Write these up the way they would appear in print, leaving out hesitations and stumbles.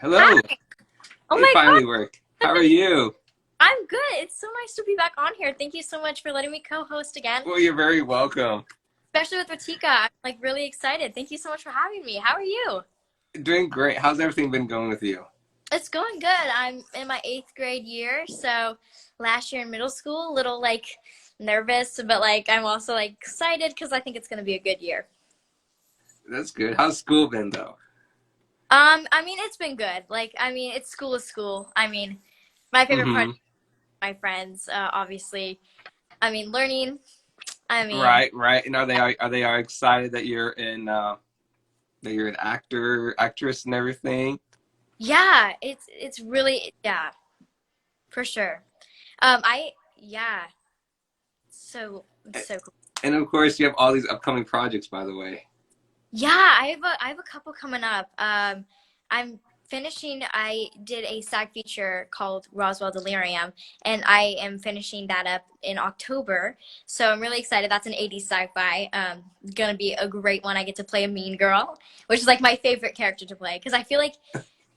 Hello. Hi. Oh It my finally worked. How are God. you? I'm good. It's so nice to be back on here. Thank you so much for letting me co-host again, Well, you're very welcome. especially with Vritika. I'm like really excited. Thank you so much for having me. How are you? Doing great. How's everything been going with you? It's going good. I'm in my eighth grade year, so last year in middle school, a little like nervous, but like I'm also like excited because I think it's gonna be a good year. That's good. How's school been though? I mean it's been good. Like I mean it's school is school. I mean my favorite part, Mm-hmm. my friends, obviously. I mean learning. I mean Right, right. And are they all excited that you're an actress and everything? yeah, it's really yeah. For sure. I yeah. So it's A- so cool. And of course, you have all these upcoming projects, by the way. Yeah, I have a couple coming up. I'm finishing. I did a SAG feature called Roswell Delirium, and I am finishing that up in October. So I'm really excited. That's an 80s sci-fi. Gonna be a great one. I get to play a mean girl, which is like my favorite character to play because I feel like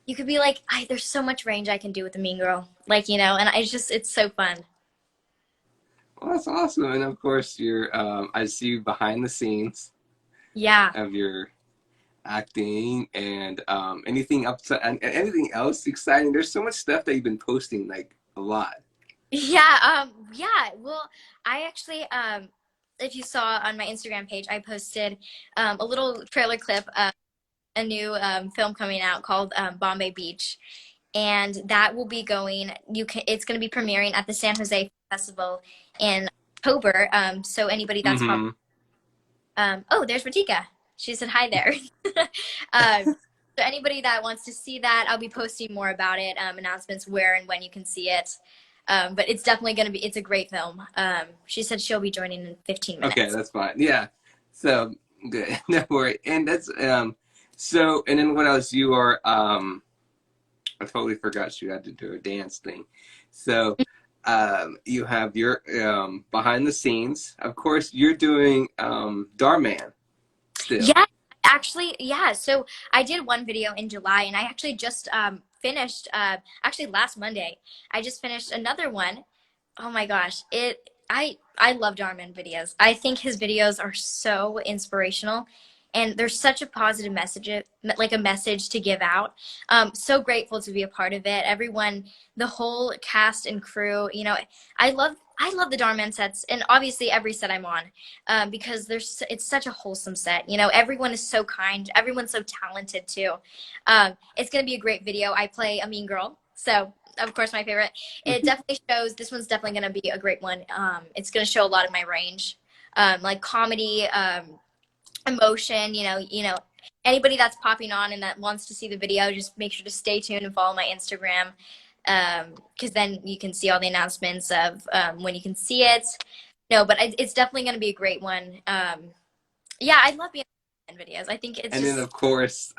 you could be like, there's so much range I can do with a mean girl, like and it's so fun. Well, that's awesome. And of course, I see you behind the scenes Yeah. of your acting and anything else exciting. There's so much stuff that you've been posting, like a lot. Yeah. Well, I actually, if you saw on my Instagram page, I posted a little trailer clip of a new film coming out called Bombay Beach, and that will be going. It's going to be premiering at the San Jose Festival in October. So anybody that's probably, Mm-hmm. oh, there's Ratika. She said hi there. um, so anybody that wants to see that, I'll be posting more about it, announcements where and when you can see it. But it's definitely going to be, it's a great film. She said she'll be joining in 15 Okay, minutes. that's fine. Yeah. So good. No worry. And that's so and then what else? You are I totally forgot you had to do a dance thing. So you have your behind the scenes. Of course, you're doing Darman still. Yeah, actually, yeah. So I did one video in July, and I actually just finished, actually last Monday, I just finished another one. Oh my gosh, I love Darman videos. I think his videos are so inspirational, and there's such a positive message, like a message to give out. So grateful to be a part of it. Everyone, the whole cast and crew, I love the Darman sets, and obviously every set I'm on, because it's such a wholesome set. Everyone is so kind, everyone's so talented too. It's gonna be a great video. I play a mean girl, so of course my favorite. It definitely shows. This one's definitely gonna be a great one. It's gonna show a lot of my range, like comedy, emotion. Anybody that's popping on and that wants to see the video, just make sure to stay tuned and follow my Instagram, because then you can see all the announcements of when you can see it. No, but it's definitely going to be a great one. Yeah, I love being in videos. I think it's And then just of course,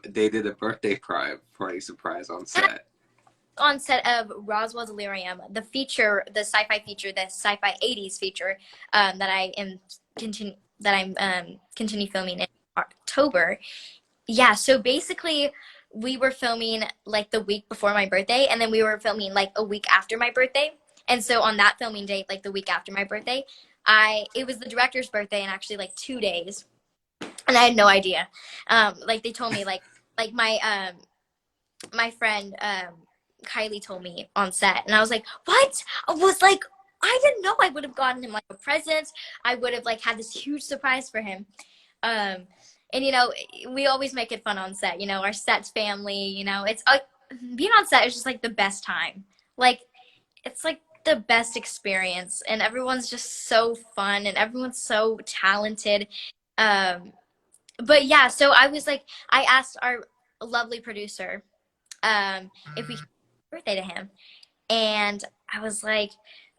they did a birthday party surprise on set. on set of Roswell Delirium, the feature, the sci-fi feature, the sci-fi 80s feature, that I am continue that I'm continue filming in October. Yeah, so basically we were filming like the week before my birthday, and then we were filming like a week after my birthday. And so on that filming date, like the week after my birthday, I it was the director's birthday in actually like 2 days, and I had no idea. Like they told me like my friend Kylie told me on set, and I was like, "What?" I was like, "I didn't know I would have gotten him like a present. I would have like had this huge surprise for him." Um, and we always make it fun on set. Our set's family. It's being on set is just like the best time. Like it's like the best experience, and everyone's just so fun, and everyone's so talented. Um, but yeah, so I asked our lovely producer if we could birthday to him. And I was like,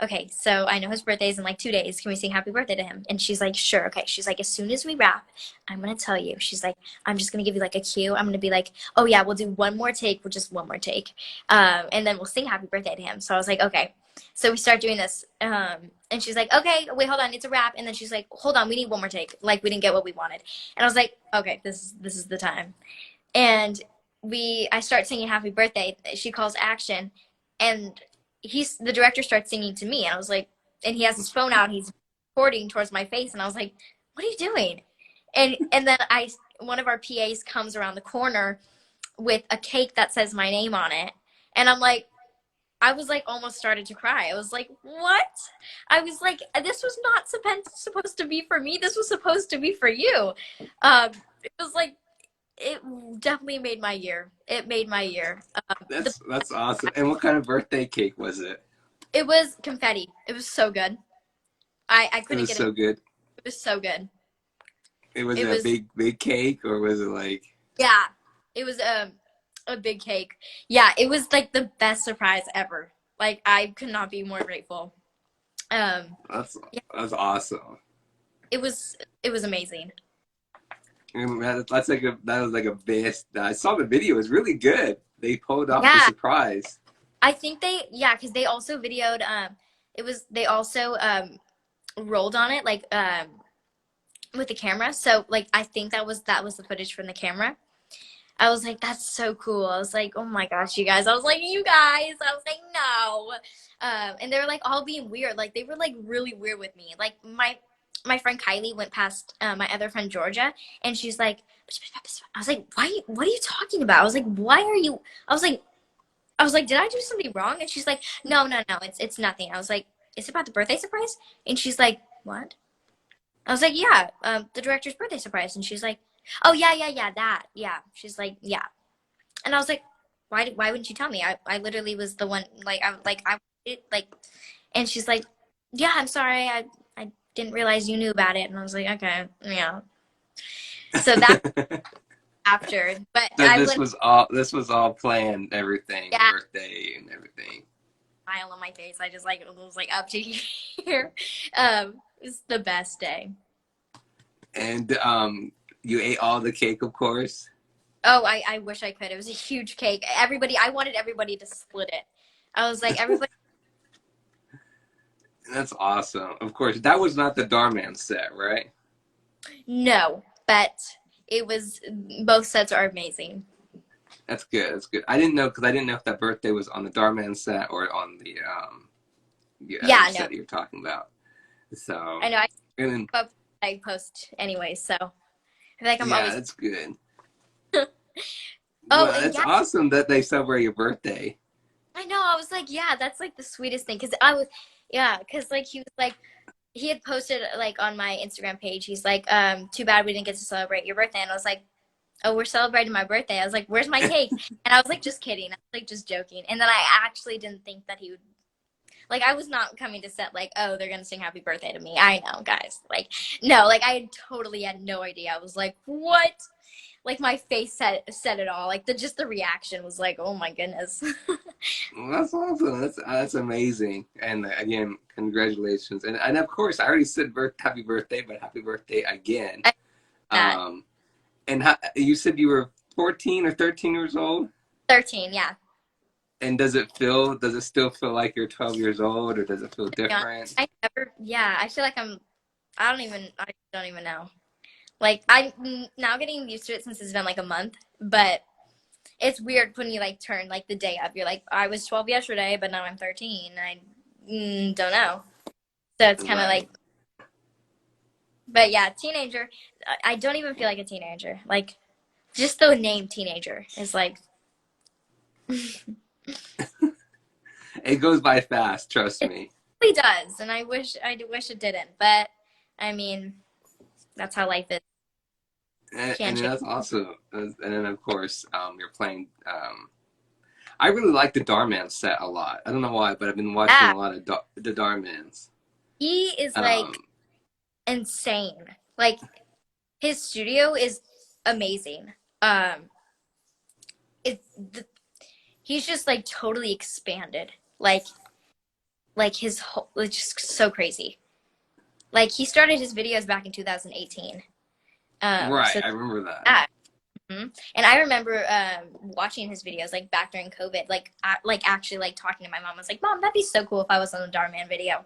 okay, so I know his birthday's in like 2 days. Can we sing happy birthday to him? And she's like, sure. Okay. She's like, as soon as we wrap, I'm going to tell you. She's like, I'm just going to give you like a cue. I'm going to be like, oh yeah, we'll do one more take. We'll just one more take. And then we'll sing happy birthday to him. So I was like, okay. So we start doing this. And she's like, okay, wait, hold on. It's a wrap. And then she's like, hold on. We need one more take. Like we didn't get what we wanted. And I was like, okay, this is the time. And I start singing happy birthday. She calls action, and the director starts singing to me, and I was like, and he has his phone out, he's recording towards my face, and I was like, what are you doing? And then one of our PAs comes around the corner with a cake that says my name on it, and I was like almost started to cry. I was like, what? I was like, this was not supposed to be for me. This was supposed to be for you. It was like, it definitely made my year. It made my year. That's awesome. And what kind of birthday cake was it? It was confetti. It was so good. I It couldn't was get it. so good. It was so good. It was It a was, big cake, or was it like? yeah, it was a big cake. Yeah, it was like the best surprise ever. Like I could not be more grateful. Um, That's yeah, that's awesome. it was amazing. And that was like a best. I saw the video. It was really good. They pulled off the Yeah, surprise. I think because they also videoed they also rolled on it like with the camera. So like I think that was the footage from the camera. I was like, that's so cool. I was like, oh my gosh, you guys. I was like, you guys. I was like, no. And they were like all being weird. Like they were like really weird with me. Like my friend Kylie went past my other friend Georgia, and she's like, I was like, why? What are you talking about? I was like, why are you? I was like, did I do something wrong? And she's like, no, no, no, it's nothing. I was like, it's about the birthday surprise? And she's like, what? I was like, yeah, the director's birthday surprise. And she's like, oh yeah, yeah, yeah, that, yeah. She's like, yeah. And I was like, why wouldn't you tell me? I literally was the one, I it like, and she's like, yeah, I'm sorry, I didn't realize you knew about it. And I was like, okay, yeah. So that after, but So I went, this was all planned, everything, the yeah, birthday and everything. smile on my face. I just like was like up to here. It's the best day. And you ate all the cake, of course. Oh, I wish I could. It was a huge cake. I wanted everybody to split it. I was like, everybody. That's awesome. Of course, that was not the Darman set, right? No, but it was. Both sets are amazing. That's good. That's good. I didn't know because I didn't know if that birthday was on the Darman set or on the other Yeah, no, set you're talking about. So I know. and then I post anyway, so I feel like I'm yeah, always. that's good. Oh, Well, and it's yeah, awesome that they celebrate your birthday. I know. I was like, yeah, that's like the sweetest thing because I was, yeah, because like he was like he had posted like on my Instagram page. He's like, too bad we didn't get to celebrate your birthday, and I was like, oh, we're celebrating my birthday. I was like, where's my cake? And I was like, just kidding. I was like, just joking. And then I actually didn't think that he would, like, I was not coming to set, like, oh, they're going to sing happy birthday to me. I know, guys. Like, no, like, I totally had no idea. I was like, what? Like, my face said it all. Like, just the reaction was like, oh my goodness. Well, that's awesome. That's amazing. And again, congratulations. And of course, I already said happy birthday, but happy birthday again. I that. Um, and you said you were 14 or 13 years old? 13, yeah. And does it still feel like you're 12 years old, or does it feel Yeah. different? Yeah, I feel like I don't even know. Like, now getting used to it since it's been like a month, but it's weird when you like turn like the day up. You're like, I was 12 yesterday, but now I'm 13. I don't know. So it's kind of Right. like, but yeah, teenager. I don't even feel like a teenager. Like, just the name teenager is like, It goes by fast, trust it me. really does. And I wish it didn't. But I mean, that's how life is. And Can't change. that's awesome. And then, of course, you're playing. I really like the Darman set a lot. I don't know why, but I've been watching Yeah, a lot of the Darmans. he is Um, like insane. Like his studio is amazing. It the, he's just like totally expanded. Like his whole, it's just so crazy. Like he started his videos back in 2018. right, So I remember that. that. And I remember watching his videos like back during COVID, like actually like talking to my mom. I was like, Mom, that'd be so cool if I was on a Darman video.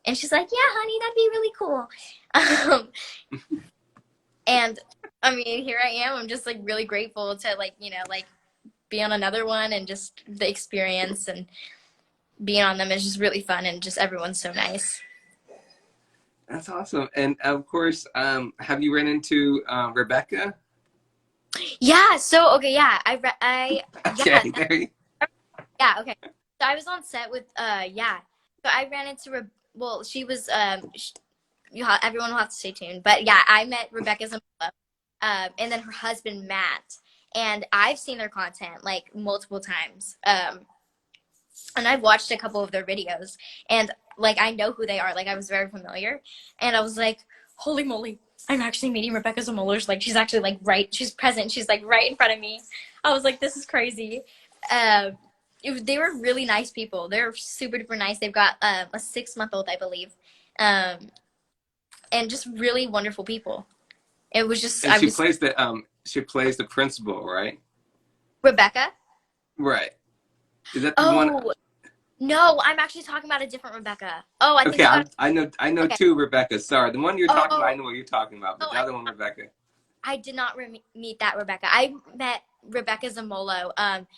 And she's like, yeah, honey, that'd be really cool. And I mean, here I am. I'm just like really grateful to like, be on another one, and just the experience and being on them is just really fun, and just everyone's so nice. That's awesome. And of course, have you run into Rebecca? Yeah. So okay. Yeah. Yeah. Okay, there you. Yeah. Okay. So I was on set with yeah. So I ran into well, she was everyone will have to stay tuned. But yeah, I met Rebecca Zamora, and then her husband Matt, and I've seen their content like multiple times. And I've watched a couple of their videos, and like I know who they are. Like I was very familiar, and I was like, holy moly, I'm actually meeting Rebecca Zamolers. Like she's actually like she's present. She's like right in front of me. I was like, this is crazy. Um, they were really nice people. They're super duper nice. They've got a 6-month-old, I believe, um, and just really wonderful people. It was just And I was she plays the principal, right? Rebecca. Right. Is that the one? Oh no, I'm actually talking about a different Rebecca. Oh, I think Okay, you got I know okay. two Rebeccas. Sorry, the one you're talking about, I Oh, know what you're talking about, but oh, the other one, Rebecca. I did not meet that Rebecca. I met Rebecca Zamolo.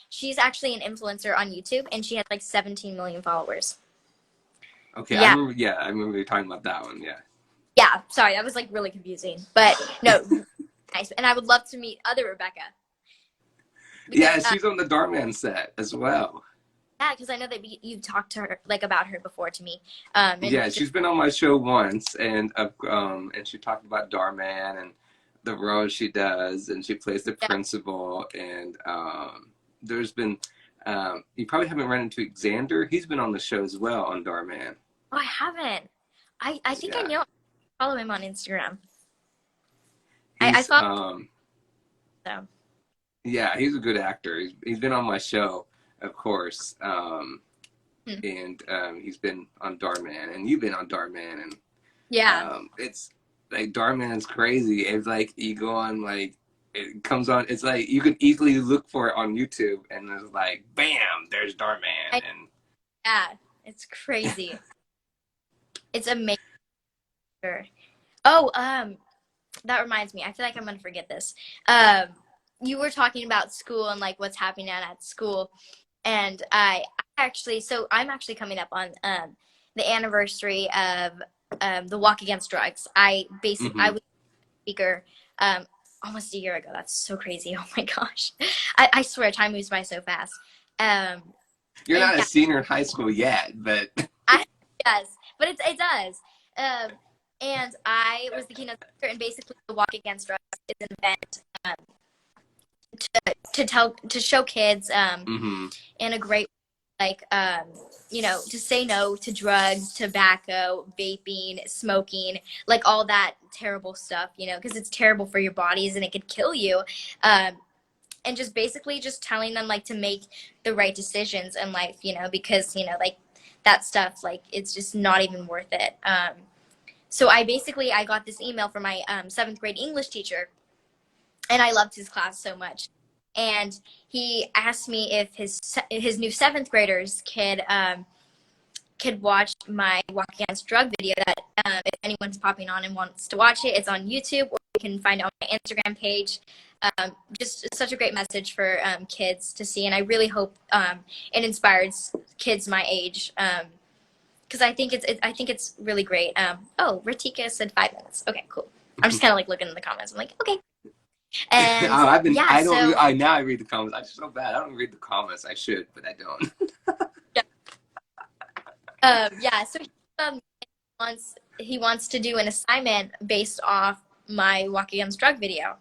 She's actually an influencer on YouTube, and she has like 17 million followers. Okay, I Yeah, remember. Yeah, I remember you talking about that one. Yeah. yeah. Sorry, that was like really confusing, but no, nice. And I would love to meet other Rebecca because Yeah, she's on the Darman set as well. yeah, because I know that you talked to her like about her before to me. And Yeah, she's been on my show once, and she talked about Darman and the role she does, and she plays the yeah. principal. And there's been you probably haven't run into Xander. He's been on the show as well on Darman. Oh, I haven't. I think I Yeah, know. I follow him on Instagram. I he's follow so. yeah, he's a good actor. He's been on my show, of course, Hmm. and he's been on Darman, and you've been on Darman, and Yeah. it's like Darman's crazy. It's like you go on like it comes on. It's like you can easily look for it on YouTube, and it's like bam, there's Darman, I, and yeah. It's crazy. It's amazing. Oh, that reminds me. I feel like I'm gonna forget this. You were talking about school and like what's happening at school, and I'm actually coming up on the anniversary of the Walk Against Drugs. I mm-hmm. was a speaker almost a year ago. That's so crazy. Oh my gosh, I swear time moves by so fast. Um, You're and not a yeah, senior in high school yet, but it does, but it does. Um, and I was the keynote speaker, and basically the Walk Against Drugs is an event to show kids mm-hmm. in a great like to say no to drugs, tobacco, vaping, smoking, like all that terrible stuff, because it's terrible for your bodies and it could kill you. And just basically just telling them like to make the right decisions in life, because like that stuff, like it's just not even worth it. So I got this email from my 7th grade English teacher, and I loved his class so much. And he asked me if his new 7th graders could watch my Walk Against Drug video. That if anyone's popping on and wants to watch it, it's on YouTube, or you can find it on my Instagram page. Just such a great message for kids to see, and I really hope it inspires kids my age. Because I think it's really great. Oh, Vritika said 5 minutes. Okay, cool. I'm just kind of like looking in the comments. I'm like, okay. And yeah, I don't so now I read the comments. I'm so bad. I don't read the comments. I should, but I don't. yeah, yeah. So um, he wants to do an assignment based off my Walk Against Drug video.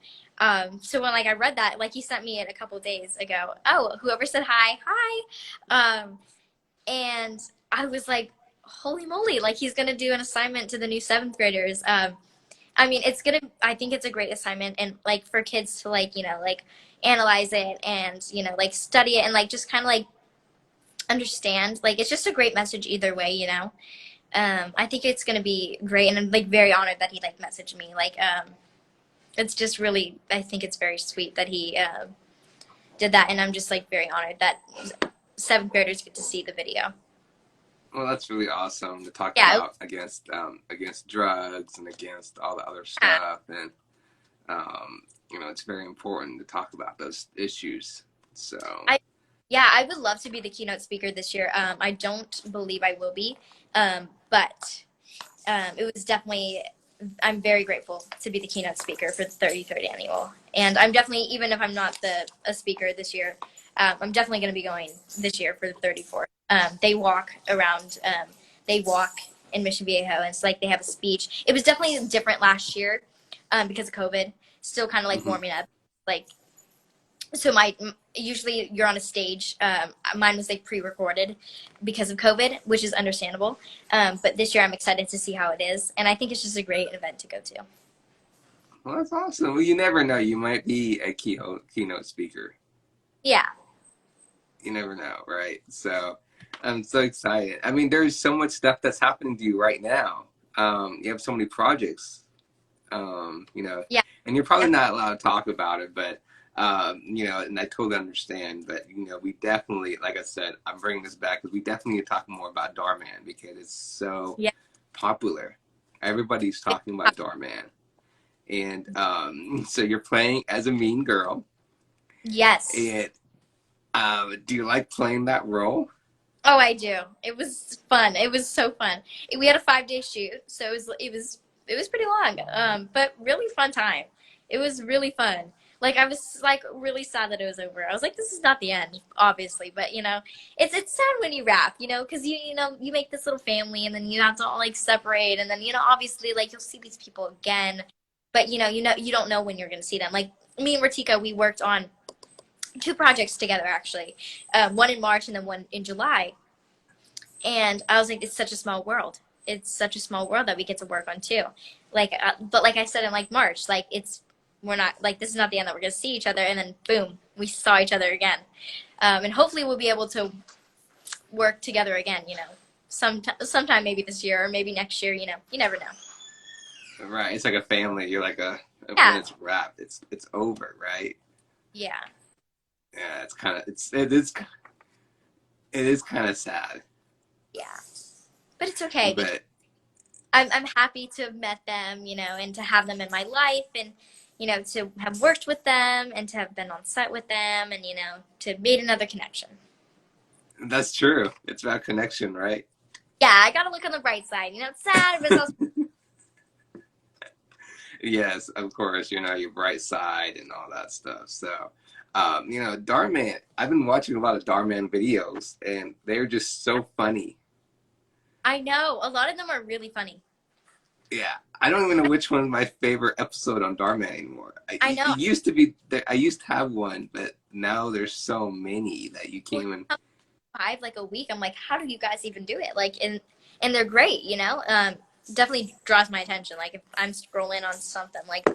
So when like I read that, like he sent me it a couple days ago. Oh, whoever said hi. And I was like, holy moly! Like he's gonna do an assignment to the new 7th graders. I mean, I think it's a great assignment, and like for kids to like like analyze it and like study it and like just kind of like understand. Like it's just a great message either way. I think it's gonna be great, and I'm like very honored that he like messaged me. Like it's just really, I think it's very sweet that he did that, and I'm just like very honored that 7th graders get to see the video. Well, that's really awesome to talk Yeah. about against drugs and against all the other stuff, and it's very important to talk about those issues. So, I Yeah, I would love to be the keynote speaker this year. I don't believe I will be, but it was definitely. I'm very grateful to be the keynote speaker for the 33rd annual, and I'm definitely, even if I'm not a speaker this year, I'm definitely going to be going this year for the 34th. They walk around. They walk in Mission Viejo, and it's like they have a speech. It was definitely different last year because of COVID. Still kind of like mhm. warming up, like so my usually you're on a stage. Mine was like pre-recorded because of COVID, which is understandable. But this year I'm excited to see how it is, and I think it's just a great event to go to. Well, that's awesome. Well, you never know. You might be a keynote speaker. Yeah, You never know, right? So I'm so excited. I mean, there's so much stuff that's happening to you right now. You have so many projects, you know, yeah, and you're probably yeah, not allowed to talk about it, but, you know, and I totally understand. But, you know, we definitely, like I said, I'm bringing this back because we definitely need to talk more about Darman because it's so yeah. popular. Everybody's talking about Darman. And so you're playing as a mean girl. Yes. And do you like playing that role? Oh, I do. It was fun. It was so fun. We had a 5-day shoot, so it was pretty long, but really fun time. It was really fun. Like I was like really sad that it was over. I was like, this is not the end, obviously, but it's sad when you wrap, because you make this little family, and then you have to all like separate, and then obviously like you'll see these people again, but you don't know when you're gonna see them. Like me and Ratika, we worked on two projects together actually, one in March and then one in July. And I was like, it's such a small world. It's such a small world that we get to work on too. Like, but like I said in like March, like we're not like this is not the end that we're gonna see each other, and then boom, we saw each other again, and hopefully we'll be able to work together again. Sometime maybe this year or maybe next year. You never know. Right. It's like a family. You're like a when Yeah, it's wrapped, it's over, right? yeah, Yeah, it's kind of it is kind of sad, yeah. But it's okay because but I'm happy to have met them, and to have them in my life, and to have worked with them, and to have been on set with them, and to have made another connection. that's true. It's about connection, right? Yeah, I gotta look on the bright side. It's sad, but it's also Yes, of course. You know your bright side and all that stuff. So, you know, Darman. I've been watching a lot of Darman videos, and they're just so funny. I know a lot of them are really funny. Yeah, I don't even know which one's my favorite episode on Dharma anymore. I It know. used to be that I used to have one, but now there's so many that you can't even. 5 like a week. I'm like, how do you guys even do it? Like, and they're great. Definitely draws my attention. Like if I'm scrolling on something, like,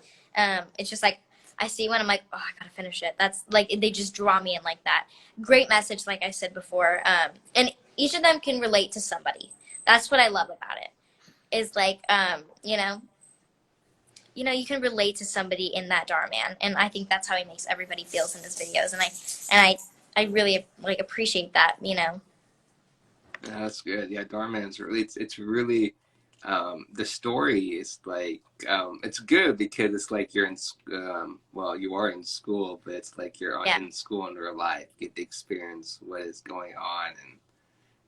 it's just like I see one, I'm like, oh, I gotta finish it. That's like they just draw me in like that. Great message, like I said before. And each of them can relate to somebody. That's what I love about it. Is like, you can relate to somebody in that Darman, and I think that's how he makes everybody feels in his videos, and I really like appreciate that. Yeah, that's good. Yeah, Darman's really it's really the story is like it's good because it's like you're in well you are in school, but it's like you're Yeah, in school in real life, get to experience what is going on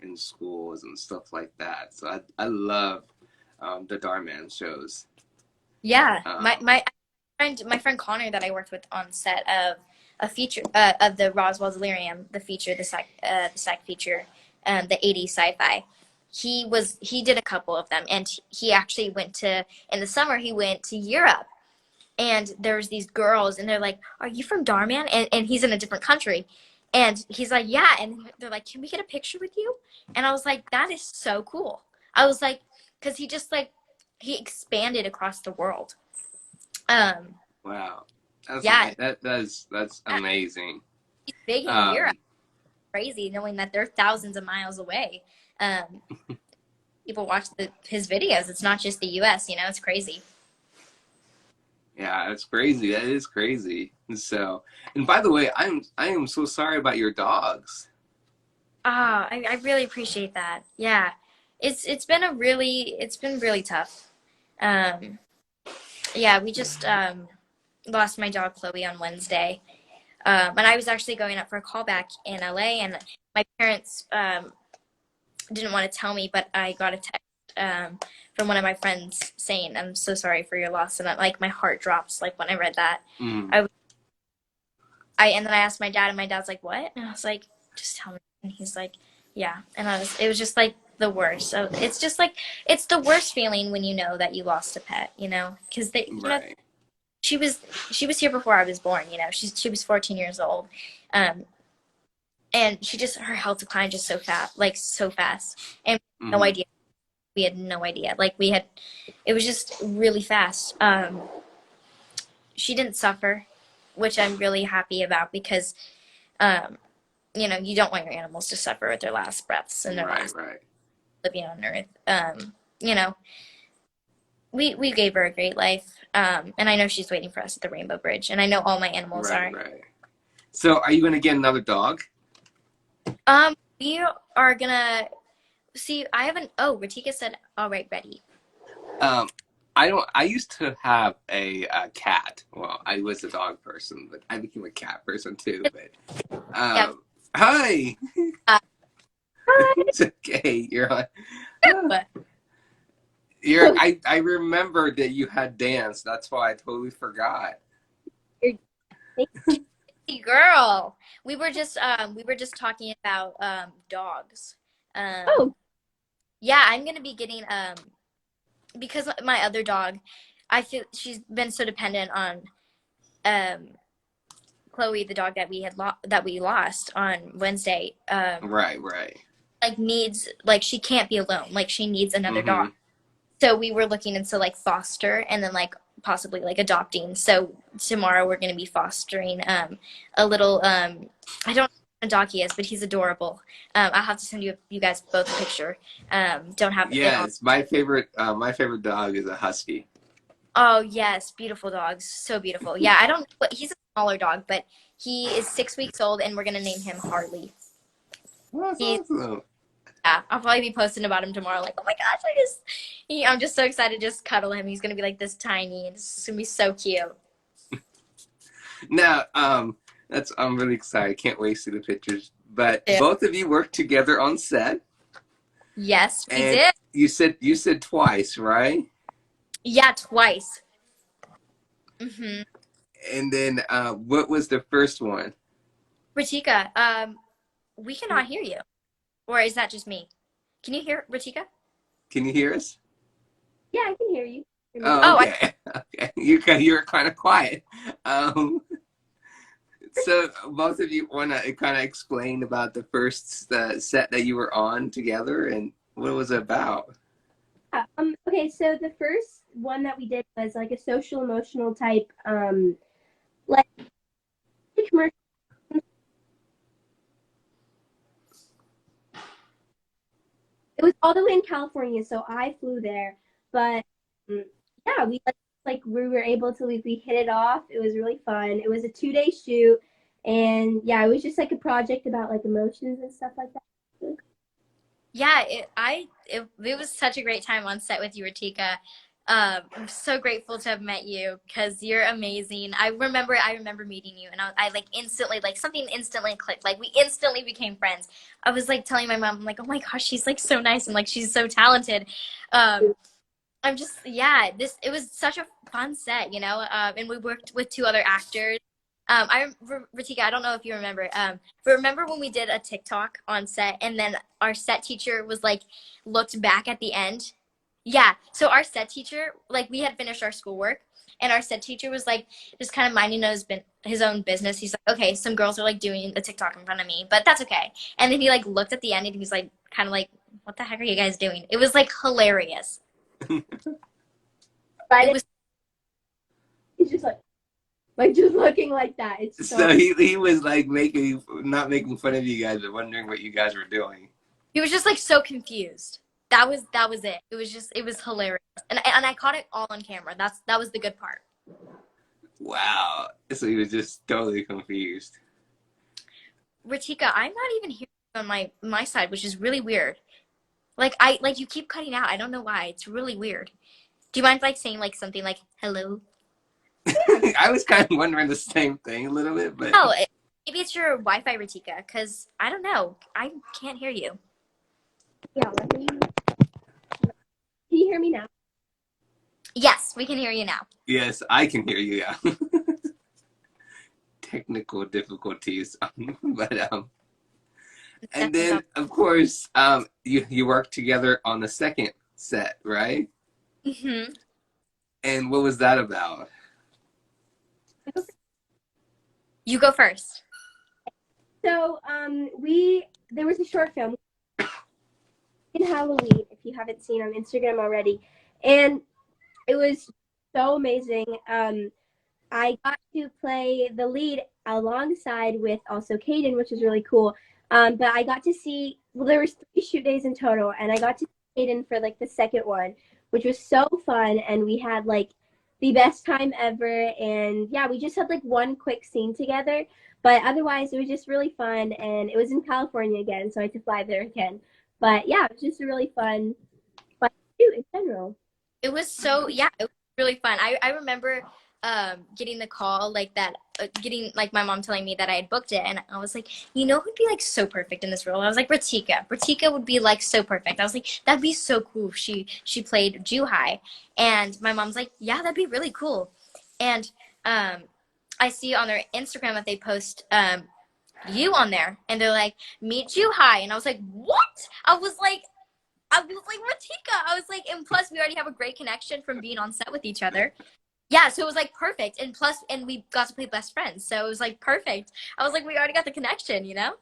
in schools and stuff like that. So I love the Darman shows. yeah. My Um, my my friend Connor that I worked with on set of a feature of the Roswell's Delirium, the feature, the sci feature, the '80s sci-fi. He did a couple of them, and he actually went to in the summer he went to Europe, and there was these girls, and they're like, "Are you from Darman?" And he's in a different country, and he's like, "Yeah," and they're like, "Can we get a picture with you?" And I was like, "That is so cool." I was like, because he just like he expanded across the world. Um, wow, that's yeah, amazing. That's amazing. he's big in Europe. Um, Crazy knowing that they're thousands of miles away. Um, People watch his videos. It's not just the U.S. It's crazy. yeah, it's crazy. That is crazy. So, and by the way, I am so sorry about your dogs. Ah, I really appreciate that. Yeah, it's been really tough. Um, yeah, we just lost my dog Chloe on Wednesday. And I was actually going up for a callback in LA, and my parents didn't want to tell me, but I got a text from one of my friends saying, "I'm so sorry for your loss," and like my heart drops like when I read that. Mm, And then I asked my dad, and my dad's like, "What?" And I was like, "Just tell me." And he's like, "Yeah." And it was just like the worst. So it's just like it's the worst feeling when you know that you lost a pet, because right. she was she was here before I was born. She was 14 years old, um, and her health declined just so fast, and no Mm-hmm. idea. We had no idea. It was just really fast. She didn't suffer, which I'm really happy about because um, you don't want your animals to suffer with their last breaths and their Right, last right, living on earth. You know, we gave her a great life, and I know she's waiting for us at the Rainbow Bridge, and I know all my animals right, are. right. So, are you going to get another dog? We are gonna see. I haven't. Oh, Ratika said, "All right, ready." Um, I don't. I used to have a cat. Well, I was a dog person, but I became a cat person too. But Yeah. hi, Uh, it's okay. You're on. but You're. I remembered that you had dance. That's why I totally forgot. hey, girl, we were just talking about dogs. Um, Oh, yeah, I'm gonna be getting because my other dog, I feel she's been so dependent on um Chloe, the dog that that we lost on Wednesday. Right, right. She can't be alone. Like she needs another dog. Mm-hmm. So we were looking into like foster and then like possibly like adopting. So tomorrow we're gonna be fostering a little I don't know what a dog he is, but he's adorable. I'll have to send you guys both a picture. Don't have it on. Yes, my favorite. My favorite dog is a husky. Oh yes, beautiful dogs, so beautiful. Yeah, I don't. But he's a smaller dog, but he is 6 weeks old, and we're gonna name him Harley. Oh, that's He's awesome. Yeah, I'll probably be posting about him tomorrow. Like, oh my gosh, I'm just so excited to just cuddle him. He's gonna be like this tiny, and it's gonna be so cute. Now, I'm really excited. Can't wait to see the pictures. But Yeah. both of you worked together on set, Yes, we and did. you said twice, right? Yeah, twice. Mm-hmm. And then what was the first one? Ratika, we cannot hear you, or is that just me? Can you hear Ratika? Can you hear us? yeah, I can hear you. Hear me? Oh, Oh, okay. Okay. You're kind of quiet. Um, so both of you want to kind of explain about the first set that you were on together and what was it about? Yeah, okay, so the first one that we did was like a social emotional type, like commercial. It was all the way in California, so I flew there. But yeah, we were able to we hit it off. It was really fun. It was a 2 day shoot, and yeah, it was just like a project about like emotions and stuff like that. yeah. It was such a great time on set with you, Ratika. I'm so grateful to have met you because you're amazing. I remember meeting you, and I like instantly like something instantly clicked. Like we instantly became friends. I was like telling my mom, I'm like, oh my gosh, she's like so nice and like she's so talented. Um, I'm just yeah. It was such a fun set, and we worked with two other actors. Ritika, I don't know if you remember. But remember when we did a TikTok on set, and then our set teacher was like looked back at the end. Yeah. So our set teacher, like we had finished our schoolwork, and our set teacher was like just kind of minding his own business. He's like, okay, some girls are like doing a TikTok in front of me, but that's okay. And then he like looked at the end, and he's like, kind of like, what the heck are you guys doing? It was like hilarious. It But was it's just like just looking like that. It's so So he was like not making fun of you guys, but wondering what you guys were doing. he was just like so confused. That was it. It was hilarious. And I caught it all on camera. That was the good part. Wow. So he was just totally confused. Ritika, I'm not even hearing you on my side, which is really weird. Like you keep cutting out. I don't know why. It's really weird. Do you mind like saying like something like hello? I was kind of wondering the same thing a little bit, but No, Maybe it's your Wi-Fi, Ritika, because I don't know. I can't hear you. Yeah, can you hear me now? Yes, we can hear you now. Yes, I can hear you. Yeah. Technical difficulties, but It's and definitely then of course you worked together on the second set, right? Mm-hmm. And what was that about? You go first. So we there was a short film in Halloween, if you haven't seen on Instagram already, and it was so amazing. I got to play the lead alongside with also Kayden, which was really cool. But I got to see, well, there was 3 shoot days in total, and I got to see Kayden for like the second one, which was so fun, and we had like the best time ever. And yeah, we just had like one quick scene together, but otherwise it was just really fun, and it was in California again, so I had to fly there again. But yeah, it was just a really fun shoot in general. It was so, yeah, it was really fun. I remember getting the call like that, getting like my mom telling me that I had booked it, and I was like, you know who'd be like so perfect in this role? I was like, Vritika. Vritika would be like so perfect. I was like, that'd be so cool if she played Juhai. And my mom's like, yeah, that'd be really cool. And I see on their Instagram that they post you on there, and they're like, meet Juhai. And I was like, what? I was like, Ratika. I was like, and plus we already have a great connection from being on set with each other. Yeah, so it was like perfect. And plus, and we got to play best friends. So it was like perfect. I was like, we already got the connection, you know?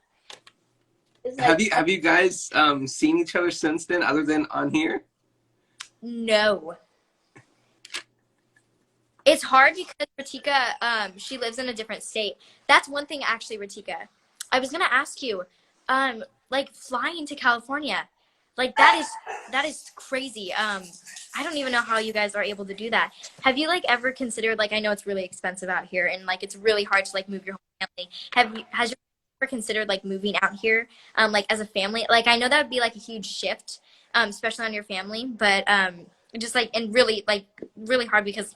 It's Have like, you have you guys seen each other since then, other than on here? No. It's hard because Ratika, she lives in a different state. That's one thing actually, Ratika. I was gonna ask you, like flying to California, like that is crazy. I don't even know how you guys are able to do that. Have you like ever considered like I know it's really expensive out here and like it's really hard to like move your whole family. Has you ever considered like moving out here, like as a family? Like I know that would be like a huge shift, especially on your family, but just and really really hard because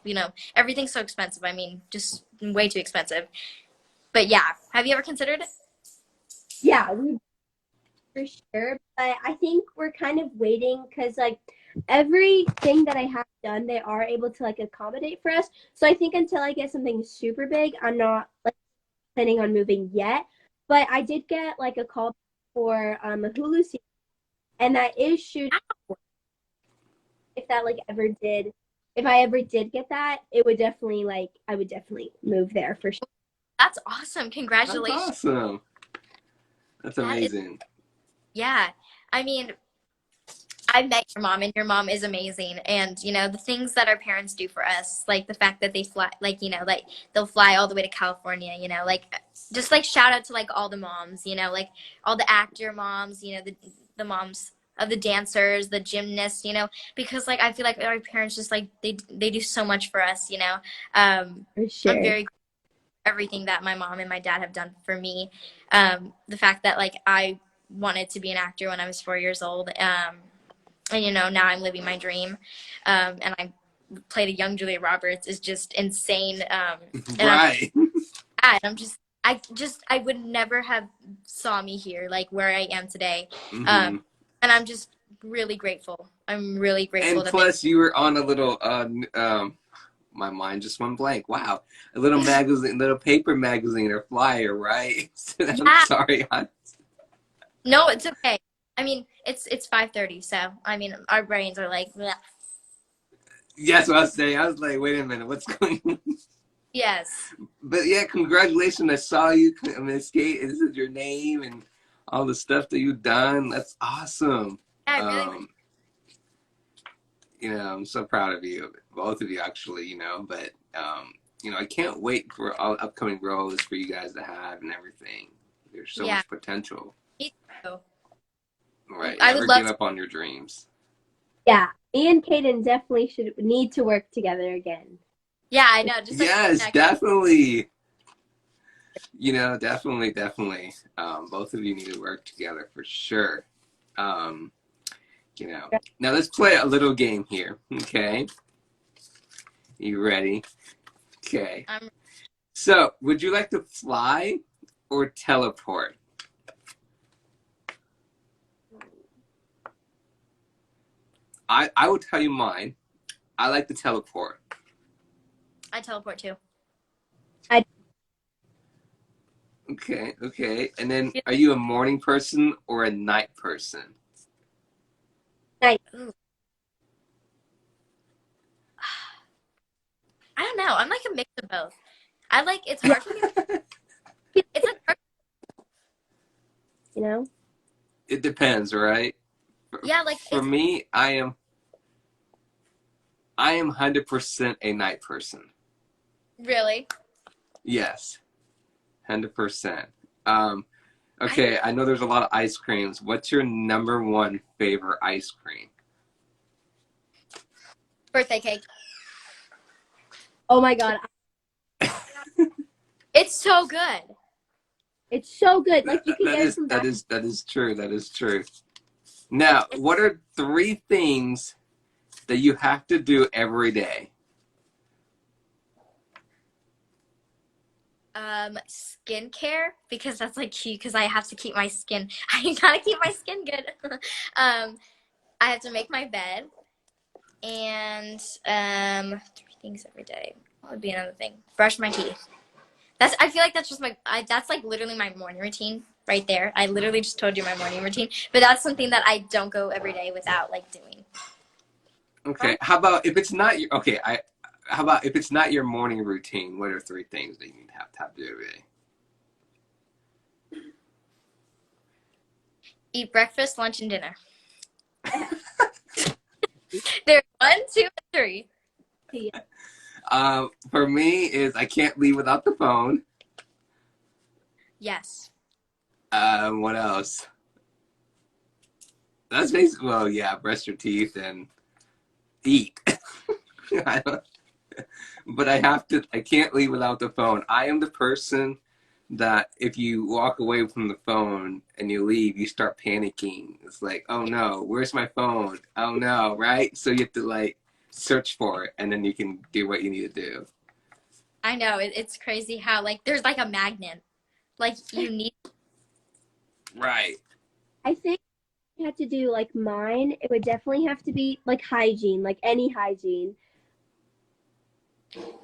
everything's so expensive. I mean, just way too expensive. But yeah, have you ever considered it? yeah, we for sure. But I think we're kind of waiting because like everything that I have done, they are able to like accommodate for us. So I think until I get something super big, I'm not like planning on moving yet. But I did get like a call for a Hulu series, and that is shooting. If that like ever did, if I ever did get that, it would definitely like I would definitely move there for sure. That's awesome. That's Congratulations. awesome. That's That is, amazing. yeah. I mean, I met your mom, and your mom is amazing. And the things that our parents do for us, like the fact that they fly, like they'll fly all the way to California. Like just like shout out to like all the moms. Like all the actor moms. The moms of the dancers, the gymnasts. Because like I feel like our parents just like they do so much for us. For I'm sure. very grateful for everything that my mom and my dad have done for me. The fact that like I wanted to be an actor when I was 4 years old. And now I'm living my dream, and I played a young Julia Roberts is just insane. And Right. I'm just I would never have saw me here like where I am today, Hmm. and I'm just really grateful. I'm really grateful And that they. plus, you were on a little. My mind just went blank. Wow, a little magazine, little paper magazine or flyer, right? I'm Yeah, sorry. no, it's okay. I mean, it's 5:30, so I mean, our brains are like, bleh. Yes, what I was saying. I was like, wait a minute, what's going on? Yes, But yeah, congratulations. I saw you. I mean, skate. This is your name and all the stuff that you've done. That's awesome. yeah, I really. Um, I'm so proud of you, both of you actually. But I can't wait for all upcoming roles for you guys to have and everything. There's so Yeah, much potential. me too. Right. I would Never love give to. up on your dreams. Yeah, me and Kaden definitely should need to work together again. Yeah, I know. Just like Yes, connect. definitely. Definitely, definitely. Both of you need to work together for sure. Um, Now let's play a little game here. Okay. You ready? Okay. I'm So, would you like to fly or teleport? I will tell you mine. I like the teleport. I teleport too. Okay, okay. And then, are you a morning person or a night person? Night. Ooh. I don't know. I'm like a mix of both. I like it's hard for me. It's like hard, You know? It depends, right? yeah, like For it's me, I am 100% a night person. really. Yes, 100%. I think Okay, I know there's a lot of ice creams. What's your number one favorite ice cream? birthday cake. Oh my God. It's so good. It's so good. Like you can That get it is from that back. is that is true. That is true. Now, It's what are three things that you have to do every day? skincare because that's like key because I have to keep my skin. I gotta keep my skin good. I have to make my bed and three things every day. What would be another thing? Brush my teeth. That's I feel like that's just that's like literally my morning routine right there. I literally just told you my morning routine, but that's something that I don't go every day without like doing. Okay. How about if it's not your okay? How about if it's not your morning routine? What are three things that you need to have to do every day? Eat breakfast, lunch, and dinner. There's one, two, and three. For me, is I can't leave without the phone. Yes. What else? That's basically well, yeah. Brush your teeth and eat. I don't, but I have to. I can't leave without the phone. I am the person that if you walk away from the phone and you leave, you start panicking. It's like, oh no, where's my phone? Oh no, right? So you have to like search for it, and then you can do what you need to do. I know it's crazy how like there's like a magnet. Like you need. Right. I think if I had to do like mine, it would definitely have to be like hygiene, like any hygiene.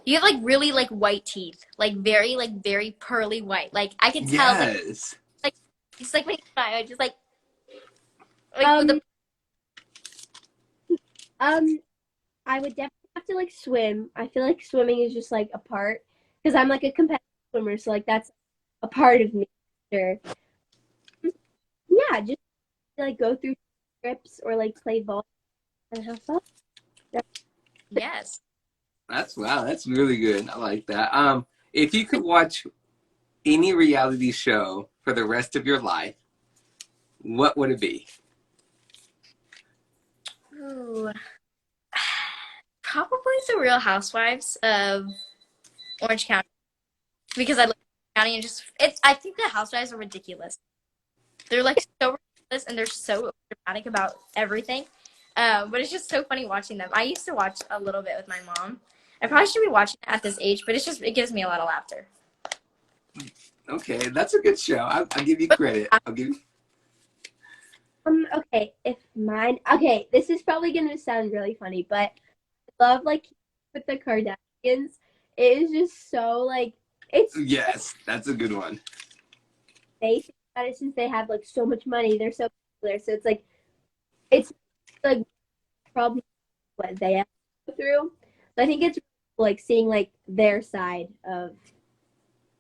You have like really like white teeth, like very pearly white. Like I could tell Yes. like it's like when you smile, just like with the Um, um, I would definitely have to like swim. I feel like swimming is just like a part because I'm like a competitive swimmer, so like that's a part of me. Sure. Yeah, just like go through trips or like play ball and have fun. yes. That's wow. That's really good. I like that. If you could watch any reality show for the rest of your life, what would it be? Ooh. Probably the Real Housewives of Orange County because I live in Orange County and just it's. I think the Housewives are ridiculous. They're like so ridiculous and they're so dramatic about everything. But it's just so funny watching them. I used to watch a little bit with my mom. I probably should be watching it at this age, but it gives me a lot of laughter. Okay, that's a good show. I'll give you But credit. I'll give you. Okay, if mine, okay, this is probably gonna sound really funny, but I love like with the Kardashians. It is just so like it's Yes, that's a good one. they think about it since they have like so much money. They're so popular, so it's like probably what they have to go through. So I think it's like seeing like their side of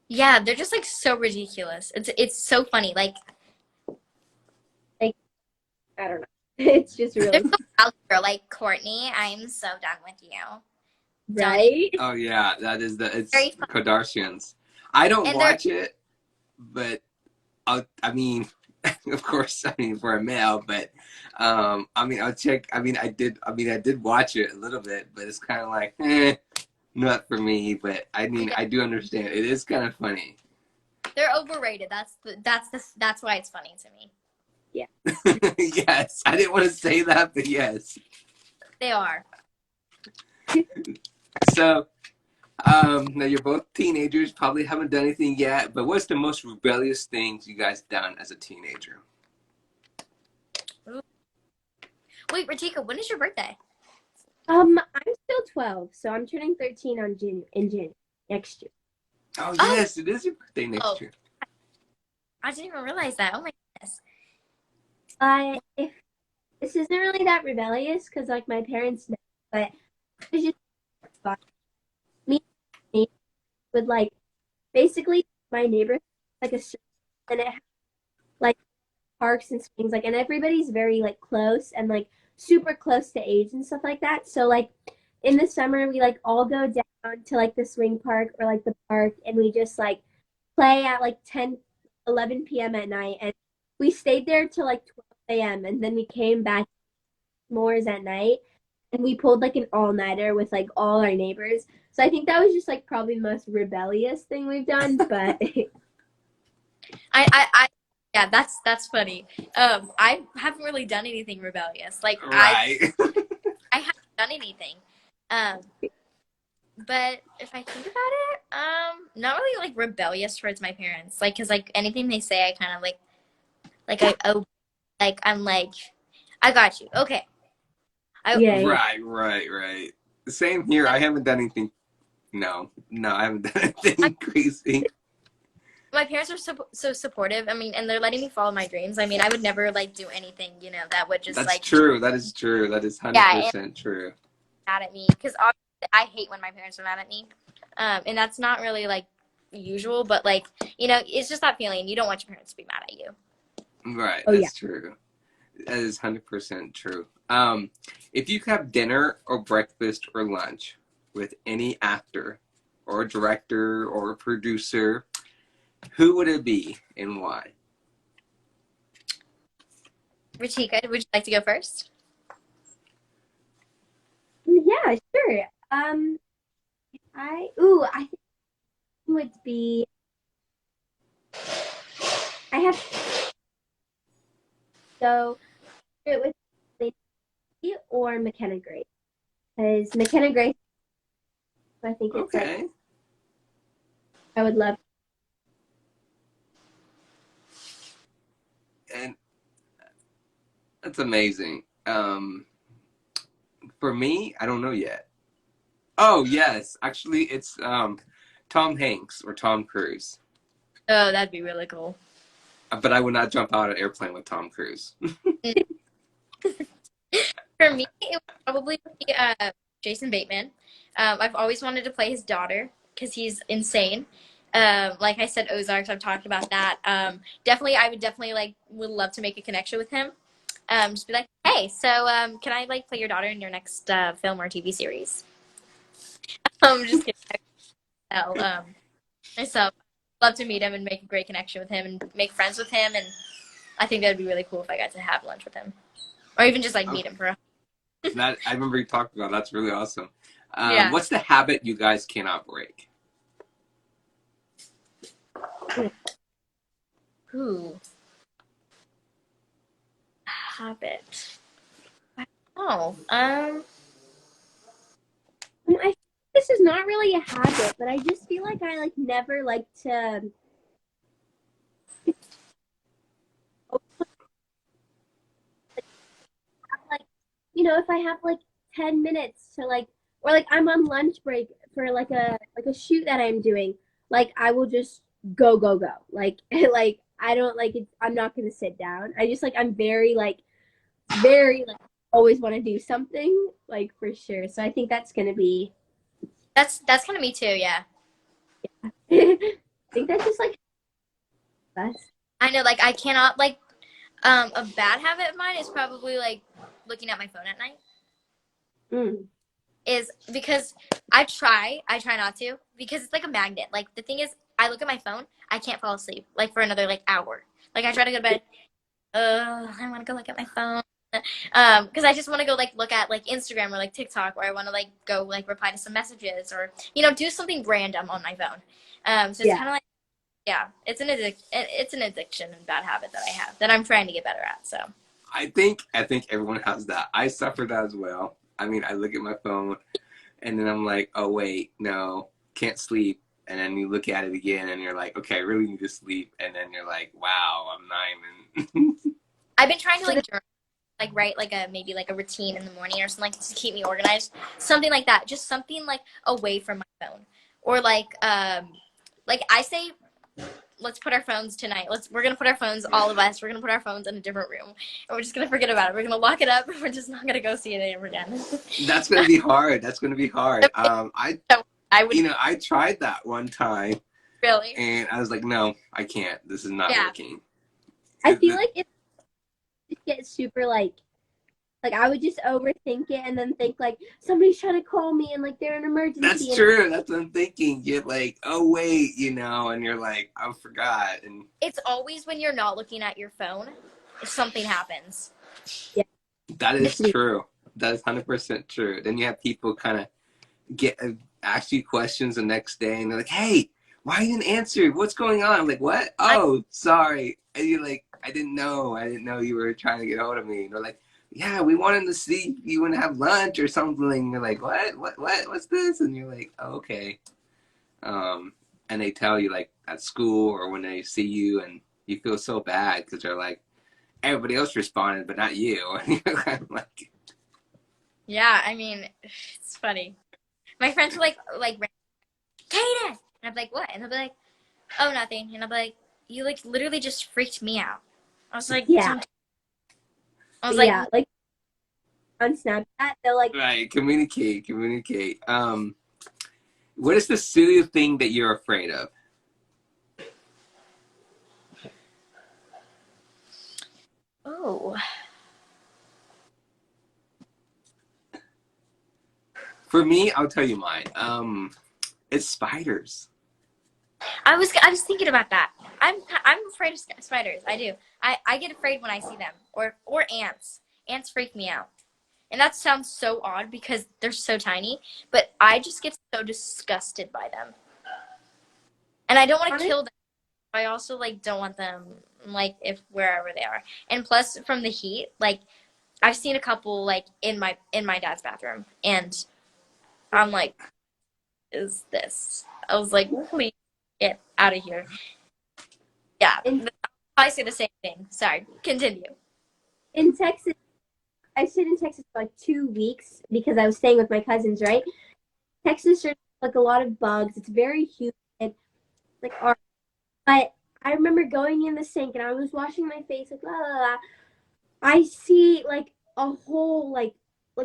yeah, they're just like so ridiculous. It's so funny. Like like I don't know. It's just they're really so out there. Like Courtney, I'm so done with you. Don't even. right. Oh yeah, that is it's Very the fun. Kardashians. I don't And they're watch it, but I mean, of course, I mean for a male, but I mean I'll check. I did watch it a little bit, but it's kind of like, not for me. But I mean, I do understand. It is kind of funny. they're overrated. That's why it's funny to me. Yeah. Yes, I didn't want to say that, but yes. They are. So, Now you're both teenagers, probably haven't done anything yet, but what's the most rebellious things you guys done as a teenager? Wait, Ritika, when is your birthday? I'm still 12, so I'm turning 13 in January next year. Oh Oh, yes, it is your birthday next oh, year. I didn't even realize that. Oh my goodness. If this isn't really that rebellious, because like my parents know, but it's just fun. Me would like basically my neighborhood like a circle, and it has like parks and swings, like, and everybody's very like close and like super close to age and stuff like that. So like in the summer we like all go down to like the swing park or like the park, and we just like play at like 10, 11 p.m. at night, and we stayed there till like 12 a.m. and then we came back s'mores at night, and we pulled like an all-nighter with like all our neighbors. So I think that was just like probably the most rebellious thing we've done, but I yeah, that's funny. I haven't really done anything rebellious. Like Right. I haven't done anything. Um, but if I think about it, not really like rebellious towards my parents. Like, cause like anything they say, I kind of like I oh, like I'm like, I got you. Okay. I yeah, yeah. Right. Same here. I haven't done anything. No, I haven't done I anything crazy. my parents are so supportive. I mean, and they're letting me follow my dreams. I mean, I would never like do anything, that would just That's like true. That is true. That is yeah, and 100% true. mad at me because I hate when my parents are mad at me. And that's not really like usual, but like, it's just that feeling. You don't want your parents to be mad at you. Right, Oh yeah. that's true. That is 100% true. If you could have dinner or breakfast or lunch with any actor or director or producer, who would it be and why? Ritika, would you like to go first? Yeah, sure. I think it would be I have so it would be Lacey or McKenna Grace, because McKenna Grace, I think it's like Okay. I would love. And that's amazing. For me, I don't know yet. Oh, yes. Actually, it's Tom Hanks or Tom Cruise. Oh, that'd be really cool. But I would not jump out of an airplane with Tom Cruise. For me, it would probably be Jason Bateman. I've always wanted to play his daughter because he's insane. Like I said, Ozarks. I've talked about that. Definitely, I would definitely would love to make a connection with him. Just be like, hey, so can I like play your daughter in your next film or TV series? Just kidding. So, myself, love to meet him and make a great connection with him and make friends with him. And I think that'd be really cool if I got to have lunch with him, or even just like Oh, meet him for a that I remember you talked about. That's really awesome. yeah. What's the habit you guys cannot break? Ooh, habit. Oh, I think this is not really a habit, but I just feel like I like never like to like if I have like 10 minutes to like or like I'm on lunch break for like a shoot that I'm doing, like I will just go like like I don't like it. I'm not gonna sit down. I just like I'm very like always want to do something like for sure. So I think that's gonna be. that's kind of me too. Yeah, I think that's just like us. I know. Like I cannot like a bad habit of mine is probably like looking at my phone at night. Mm. Is because I try not to because it's like a magnet. Like the thing is, I look at my phone, I can't fall asleep like for another like hour. Like I try to go to bed. I want to go look at my phone. Because I just want to go like look at like Instagram or like TikTok, or I want to like go like reply to some messages, or do something random on my phone. So it's Yeah. kind of like yeah, it's an addiction and bad habit that I have that I'm trying to get better at. So I think everyone has that. I suffer that as well. I mean, I look at my phone and then I'm like, oh wait, no, can't sleep, and then you look at it again and you're like, okay, I really need to sleep, and then you're like, wow, I'm not even. I've been trying to like journal, like write like a maybe like a routine in the morning or something like to keep me organized, something like that, just something like away from my phone, or like I say, let's put our phones tonight. We're gonna put our phones, all of us. We're gonna put our phones in a different room, and we're just gonna forget about it. We're gonna lock it up. And we're just not gonna go see it ever again. That's gonna be hard. That's gonna be hard. I would I tried that one time, really. and I was like, no, I can't. This is not Yeah. working. I feel like it gets super like I would just overthink it and then think like somebody's trying to call me and like they're an emergency. That's true. That's what I'm thinking. You're like, oh wait, and you're like, I forgot. And It's always when you're not looking at your phone, if something happens. Yeah. that is true. That is 100% true. Then you have people kind of ask you questions the next day, and they're like, hey, why you didn't answer? What's going on? I'm like, what? Oh, sorry. And you're like, I didn't know you were trying to get hold of me. And they're like, yeah, we wanted to see if you want to have lunch or something. And you're like, what's this? And you're like, oh, okay. And they tell you like at school or when they see you, and you feel so bad because they're like, everybody else responded, but not you. And you're kind of like, Yeah, I mean, it's funny. My friends were like, Kayden! And I'm like, what? And they'll be like, oh, nothing. And I'll be like, you like literally just freaked me out. I was like, yeah. I was yeah, like on Snapchat, they're like, right, communicate. What is the silliest thing that you're afraid of? oh. For me, I'll tell you mine. It's spiders. I was thinking about that. I'm afraid of spiders. I do. I get afraid when I see them, or ants. Ants freak me out. And that sounds so odd because they're so tiny, but I just get so disgusted by them. And I don't want to kill them. I also like don't want them like if wherever they are. And plus from the heat, like I've seen a couple like in my dad's bathroom, and I'm like, is this? I was like, please get out of here. Yeah, I say the same thing. Sorry, continue. in Texas, I stayed in Texas for like 2 weeks because I was staying with my cousins, right? Texas there's like a lot of bugs. It's very humid, like but I remember going in the sink and I was washing my face like la la la. I see like a whole like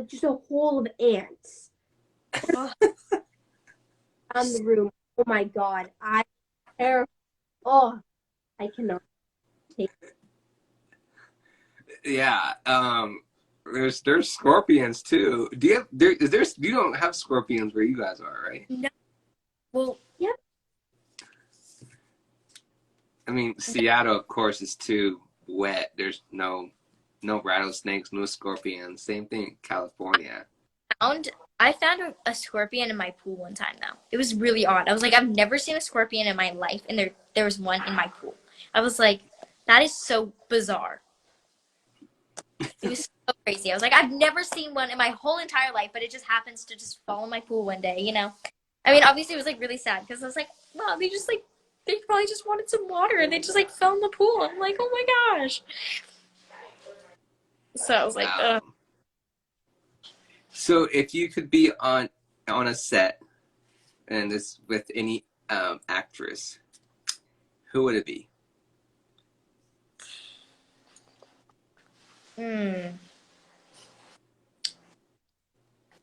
just a hole of ants on the room. Oh my god, I terrified. Oh, I cannot take it. Yeah. There's scorpions too. Do you have you don't have scorpions where you guys are, right? No. Well, Yep. I mean, Seattle, of course, is too wet. There's no rattlesnakes, no scorpions. Same thing, California. I found a scorpion in my pool one time though. It was really odd. I was like, I've never seen a scorpion in my life, and there was one in my pool. I was like, that is so bizarre. It was so crazy. I was like, I've never seen one in my whole entire life, but it just happens to just fall in my pool one day, you know? I mean, obviously it was like really sad because I was like, wow, they probably just wanted some water and they just like fell in the pool. I'm like, oh my gosh. So I was like, ugh. So if you could be on a set and this with any actress, who would it be?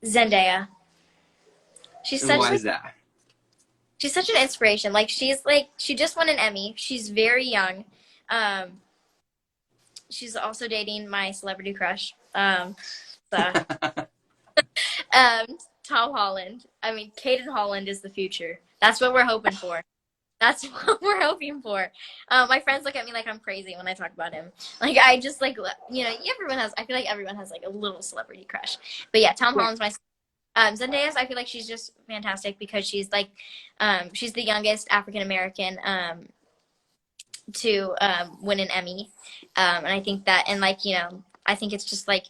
Zendaya. And why is that? She's such an inspiration. Like she just won an Emmy. She's very young. She's also dating my celebrity crush. Tom Holland. I mean, Kayden Holland is the future. That's what we're hoping for. That's what we're hoping for. My friends look at me like I'm crazy when I talk about him. Like I just like I feel like everyone has like a little celebrity crush. But yeah, Tom Holland's my Zendaya's, I feel like she's just fantastic because she's like she's the youngest African American to win an Emmy. And I think that, and like, I think it's just like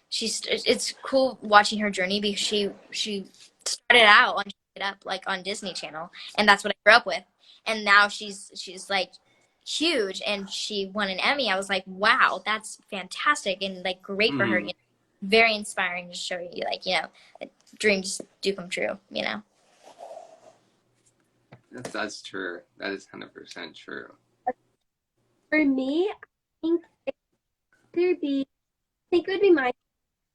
it's cool watching her journey because she started out on it up like on Disney Channel, and that's what I grew up with. And now she's like huge, and she won an Emmy. I was like, wow, that's fantastic and like great for her. You Mm, know? Very inspiring to show you like that dreams do come true. You know. that's true. That is 100% true. For me, think there'd be, I think it would be my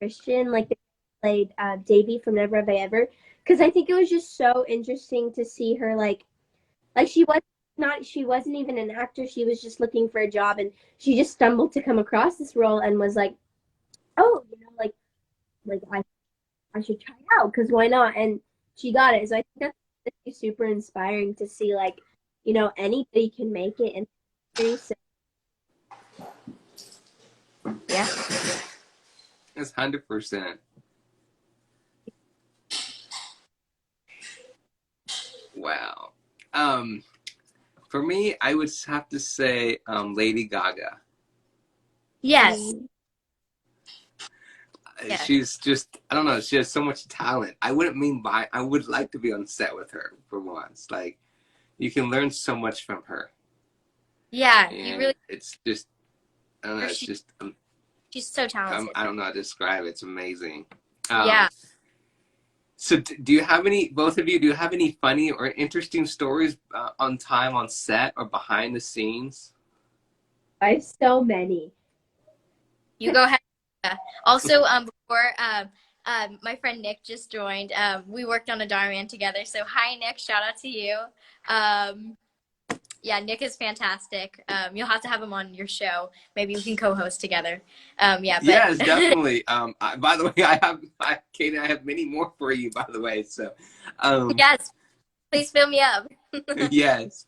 Christian, like they played Davy from Never Have I Ever, because I think it was just so interesting to see her like she wasn't even an actor. She was just looking for a job, and she just stumbled to come across this role and was like, oh, like I should try it out because why not? And she got it. So I think that's super inspiring to see like anybody can make it in history. So Yeah. That's 100%. Wow. Um, for me, I would have to say Lady Gaga. Yes. Yes. She's just, I don't know, she has so much talent. I would like to be on set with her for once. Like, you can learn so much from her. Yeah. You And really. it's just, I don't know, it's just, She's so talented. I don't know how to describe it. It's amazing. Yeah. So do you have any, both of you, do you have any funny or interesting stories on time on set or behind the scenes? I have so many. You go ahead. Also, before my friend Nick just joined. We worked on a Darman together. So hi, Nick. Shout out to you. Um, yeah, Nick is fantastic. You'll have to have him on your show. Maybe we can co-host together. Yeah, but Yes, definitely. By the way, Kayden, I have many more for you, by the way. So, yes, please fill me up. yes.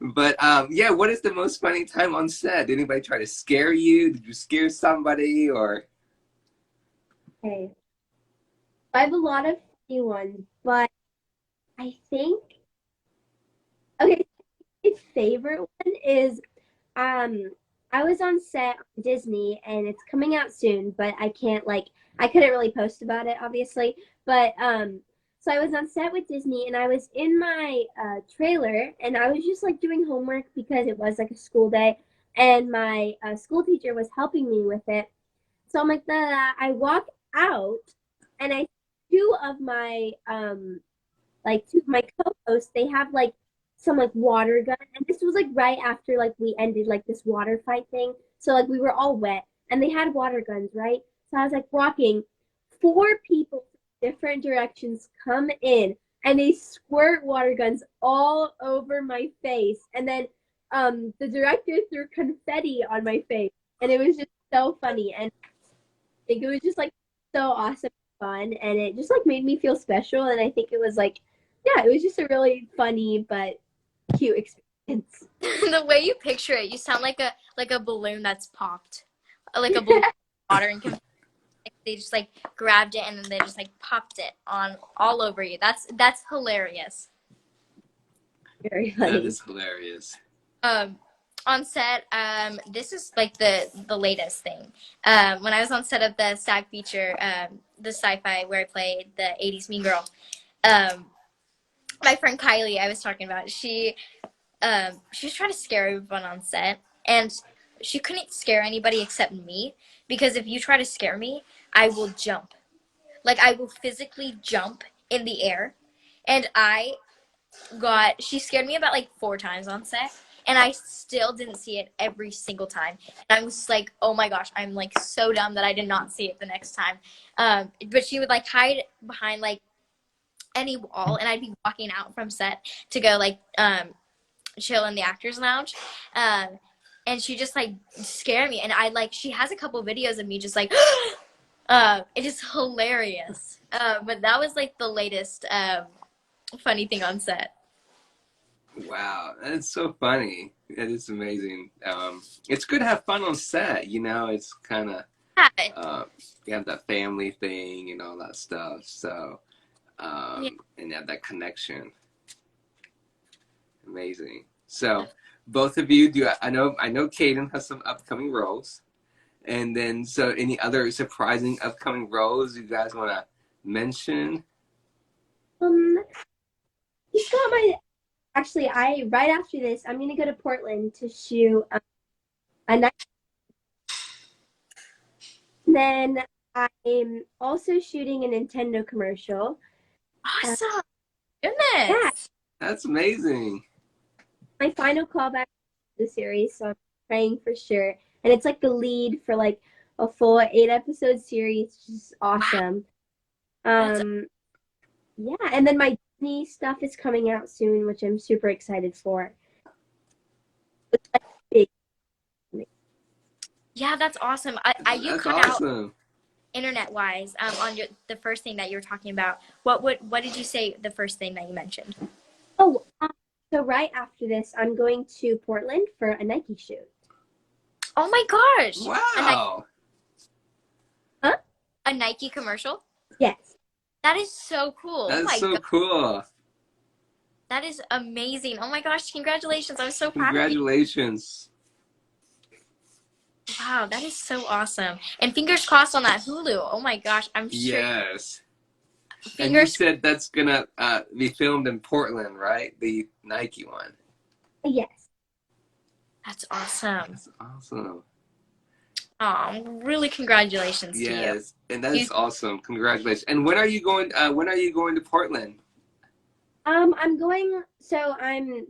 But yeah, what is the most funny time on set? Did anybody try to scare you? Did you scare somebody or? Okay, I have a lot of funny ones, but I think okay, my favorite one is um I was on set on Disney and it's coming out soon, but I couldn't really post about it obviously. But so I was on set with Disney and I was in my trailer and I was just like doing homework because it was like a school day and my school teacher was helping me with it. So I'm like, I walk out and I two of my two of my co-hosts, they have like some like water gun, and this was like right after like we ended like this water fight thing. So like we were all wet, and they had water guns, right? So I was like walking, four people from different directions come in, and they squirt water guns all over my face, and then the director threw confetti on my face, and it was just so funny, and I think it was just like so awesome fun, and it just like made me feel special, and I think it was like yeah, it was just a really funny but cute experience. The way you picture it, you sound like a balloon that's popped, like a balloon of water, and they just like grabbed it and then they just like popped it on all over you. That's hilarious. Very That funny. is hilarious. Um, on set, this is like the latest thing. When I was on set of the SAG feature, the sci-fi where I played the '80s Mean Girl, my friend Kylie, I was talking about, she was trying to scare everyone on set, and she couldn't scare anybody except me, because if you try to scare me, I will jump. Like, I will physically jump in the air. And she scared me about like 4 times on set, and I still didn't see it every single time. And I was like, oh my gosh, I'm like so dumb that I did not see it the next time. But she would like hide behind like any wall, and I'd be walking out from set to go like chill in the actors lounge, and she just like scared me, and she has a couple videos of me just like it is hilarious, but that was like the latest funny thing on set. Wow, that's so funny. It is amazing. It's good to have fun on set, you know, it's kind of, Yeah. you have that family thing and all that stuff. So, Yeah. and you have that connection. Amazing. So, both of you I know Kayden has some upcoming roles. And then, so any other surprising upcoming roles you guys want to mention? Um, He's got my. Actually, I right after this, I'm gonna go to Portland to shoot a night. Then I'm also shooting a Nintendo commercial. Awesome. Yeah, Goodness. That's amazing. my final callback to the series, so I'm praying for sure. And it's like the lead for like a full 8 episode series, which is Wow. awesome. That's Yeah, and then my Disney stuff is coming out soon, which I'm super excited for. It's like big. yeah, that's awesome. You That's cut out awesome. internet wise on the first thing that you were talking about. What did you say the first thing that you mentioned? Oh, so right after this, I'm going to Portland for a Nike shoot. Oh my gosh. Wow. Huh? A Nike commercial? Yes. That is so cool. Oh That's my so god. cool. That is amazing. Oh my gosh, congratulations. I'm so proud of you. Congratulations. Wow, that is so awesome. And fingers crossed on that Hulu. Oh my gosh, I'm sure. Yes. And you Fingers. said that's gonna be filmed in Portland, right? The Nike one. Yes. That's awesome. That's awesome. Oh, really congratulations to you. Yes, and that is awesome. Congratulations. And when are you going? When are you going to Portland? I'm going. So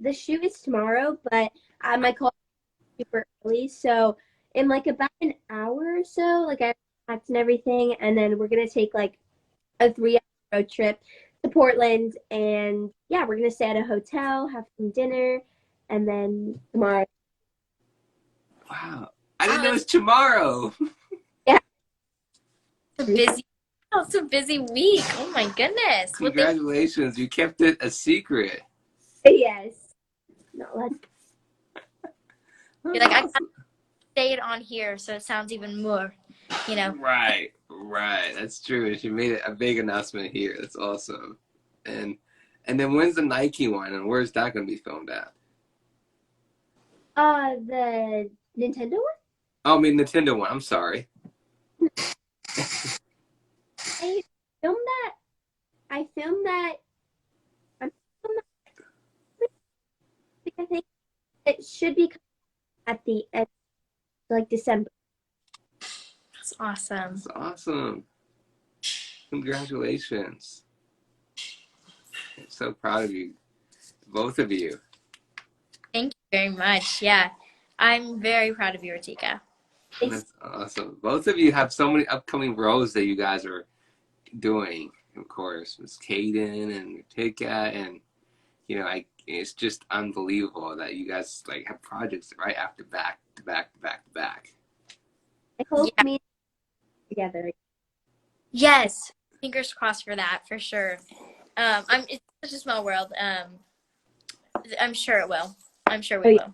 the shoot is tomorrow, but my call is super early. So in like about an hour or so, like I packed and everything, and then we're gonna take like a 3 hour road trip to Portland, and yeah, we're gonna stay at a hotel, have some dinner, and then tomorrow. Wow, I didn't know Wow, it's tomorrow. Yeah. it's a busy. Oh, it's a busy week. Oh my goodness. Well, thank Congratulations, you kept it a secret. Yes. No, let's. you. Like I can't say it on here, so it sounds even more, you know. Right, right. That's true. She made a big announcement here. That's awesome. And then when's the Nike one, and where's that going to be filmed at? The Nintendo one. Oh, I mean Nintendo one. I'm sorry. I filmed that. I filmed that. I filmed that. I think it should be at the end, like December. That's awesome. That's awesome. Congratulations. I'm so proud of you, both of you. Thank you very much. Yeah, I'm very proud of you, Vritika. That's awesome. Both of you have so many upcoming roles that you guys are doing. Of course, Miss Kayden and Vritika, and it's just unbelievable that you guys like have projects right after back to back to back to back. I hope Yeah. me together. Yes, fingers crossed for that for sure. It's such a small world. I'm sure it will. I'm sure we will.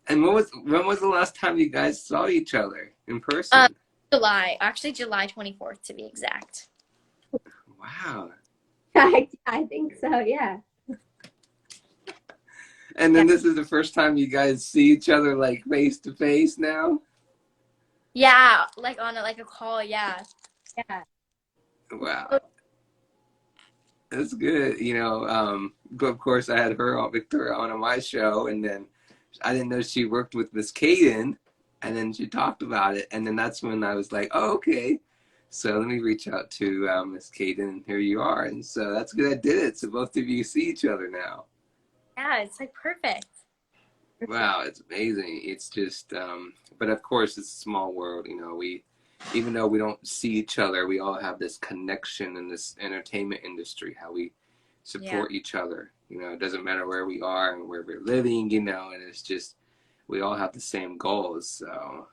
And when was the last time you guys saw each other in person? July 24th to be exact. Wow. I think so. Yeah. And then this is the first time you guys see each other like face to face now? Yeah, like on a call. Yeah. Yeah. Wow. That's good. But of course I had Victoria on my show, and then I didn't know she worked with Miss Kayden, and then she talked about it, and then that's when I was like, oh, okay. So let me reach out to Miss Kayden, and here you are. And so that's good I did it. So both of you see each other now. Yeah, it's like perfect. Wow, it's amazing. It's just, but of course it's a small world. Even though we don't see each other, we all have this connection in this entertainment industry, how we support each other. It doesn't matter where we are and where we're living, and it's just, we all have the same goals. So,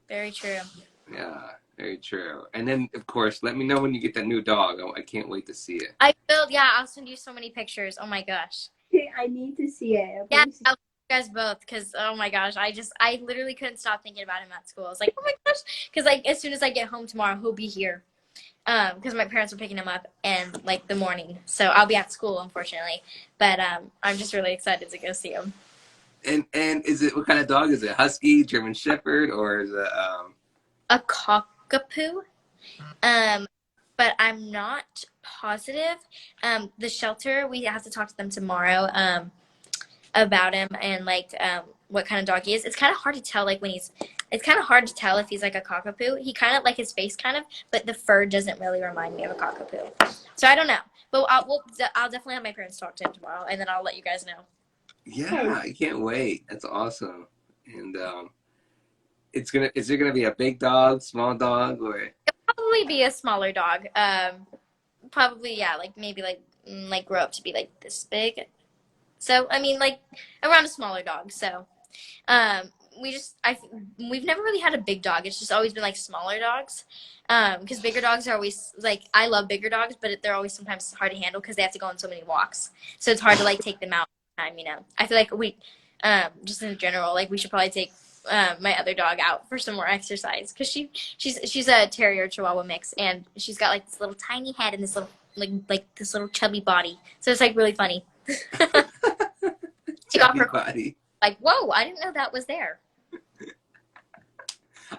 Very true. yeah, very true. And then, of course, let me know when you get that new dog. I can't wait to see it. I will. Yeah, I'll send you so many pictures. Oh my gosh. I need to see it. Yeah, I'll you guys both, because oh my gosh, I literally couldn't stop thinking about him at school. I was like, oh my gosh, because like as soon as I get home tomorrow, he'll be here, because my parents are picking him up in like the morning, so I'll be at school unfortunately, but I'm just really excited to go see him. And is it, what kind of dog is it? Husky, German Shepherd, or is it A cockapoo, but I'm not positive. The shelter, we have to talk to them tomorrow about him and like what kind of dog he is. It's kind of hard to tell like when he's. It's kind of hard to tell if he's like a cockapoo. He kind of like his face kind of, but the fur doesn't really remind me of a cockapoo. So I don't know. But I'll definitely have my parents talk to him tomorrow, and then I'll let you guys know. Yeah, I can't wait. That's awesome. And is it gonna be a big dog, small dog, or? Probably be a smaller dog. Probably yeah, like maybe like grow up to be like this big. So I mean like around a smaller dog. So um, we've never really had a big dog. It's just always been like smaller dogs. Because bigger dogs are always like I love bigger dogs, but they're always sometimes hard to handle because they have to go on so many walks. So it's hard to like take them out all the time. You know, I feel like we just in general like we should probably take my other dog out for some more exercise because she's a terrier chihuahua mix and she's got like this little tiny head and this little like this little chubby body. So it's like really funny. Take off Chubby her body. like whoa, I didn't know that was there.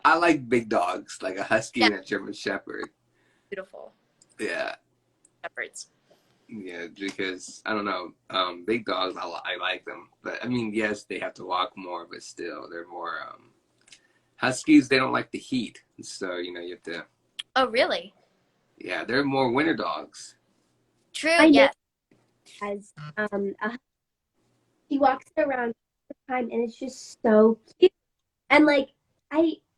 I like big dogs, like a husky Yeah, and a German Shepherd. beautiful Yeah, shepherds. yeah, because I don't know, big dogs, I like them, but I mean, yes, they have to walk more, but still, they're more huskies. They don't like the heat, so you have to. Oh really? Yeah, they're more winter dogs. True. I know Yes. as he walks around all the time, and it's just so cute. And like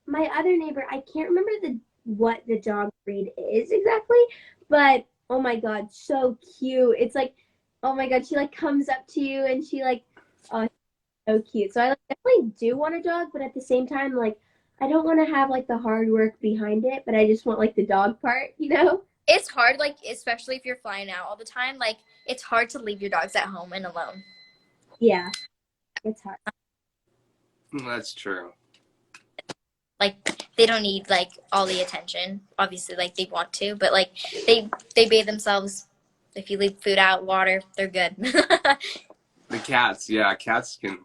my other neighbor, I can't remember what the dog breed is exactly, but oh my god, so cute. It's like, oh my god, she like comes up to you and she like, oh, so cute. So I like, definitely do want a dog, but at the same time, like, I don't want to have like the hard work behind it, but I just want like the dog part, you know? It's hard, like especially if you're flying out all the time. Like it's hard to leave your dogs at home and alone. Yeah, it's hard. That's true. Like they don't need like all the attention. Obviously, like they want to, but like they bathe themselves. If you leave food out, water, they're good. The cats, yeah, cats can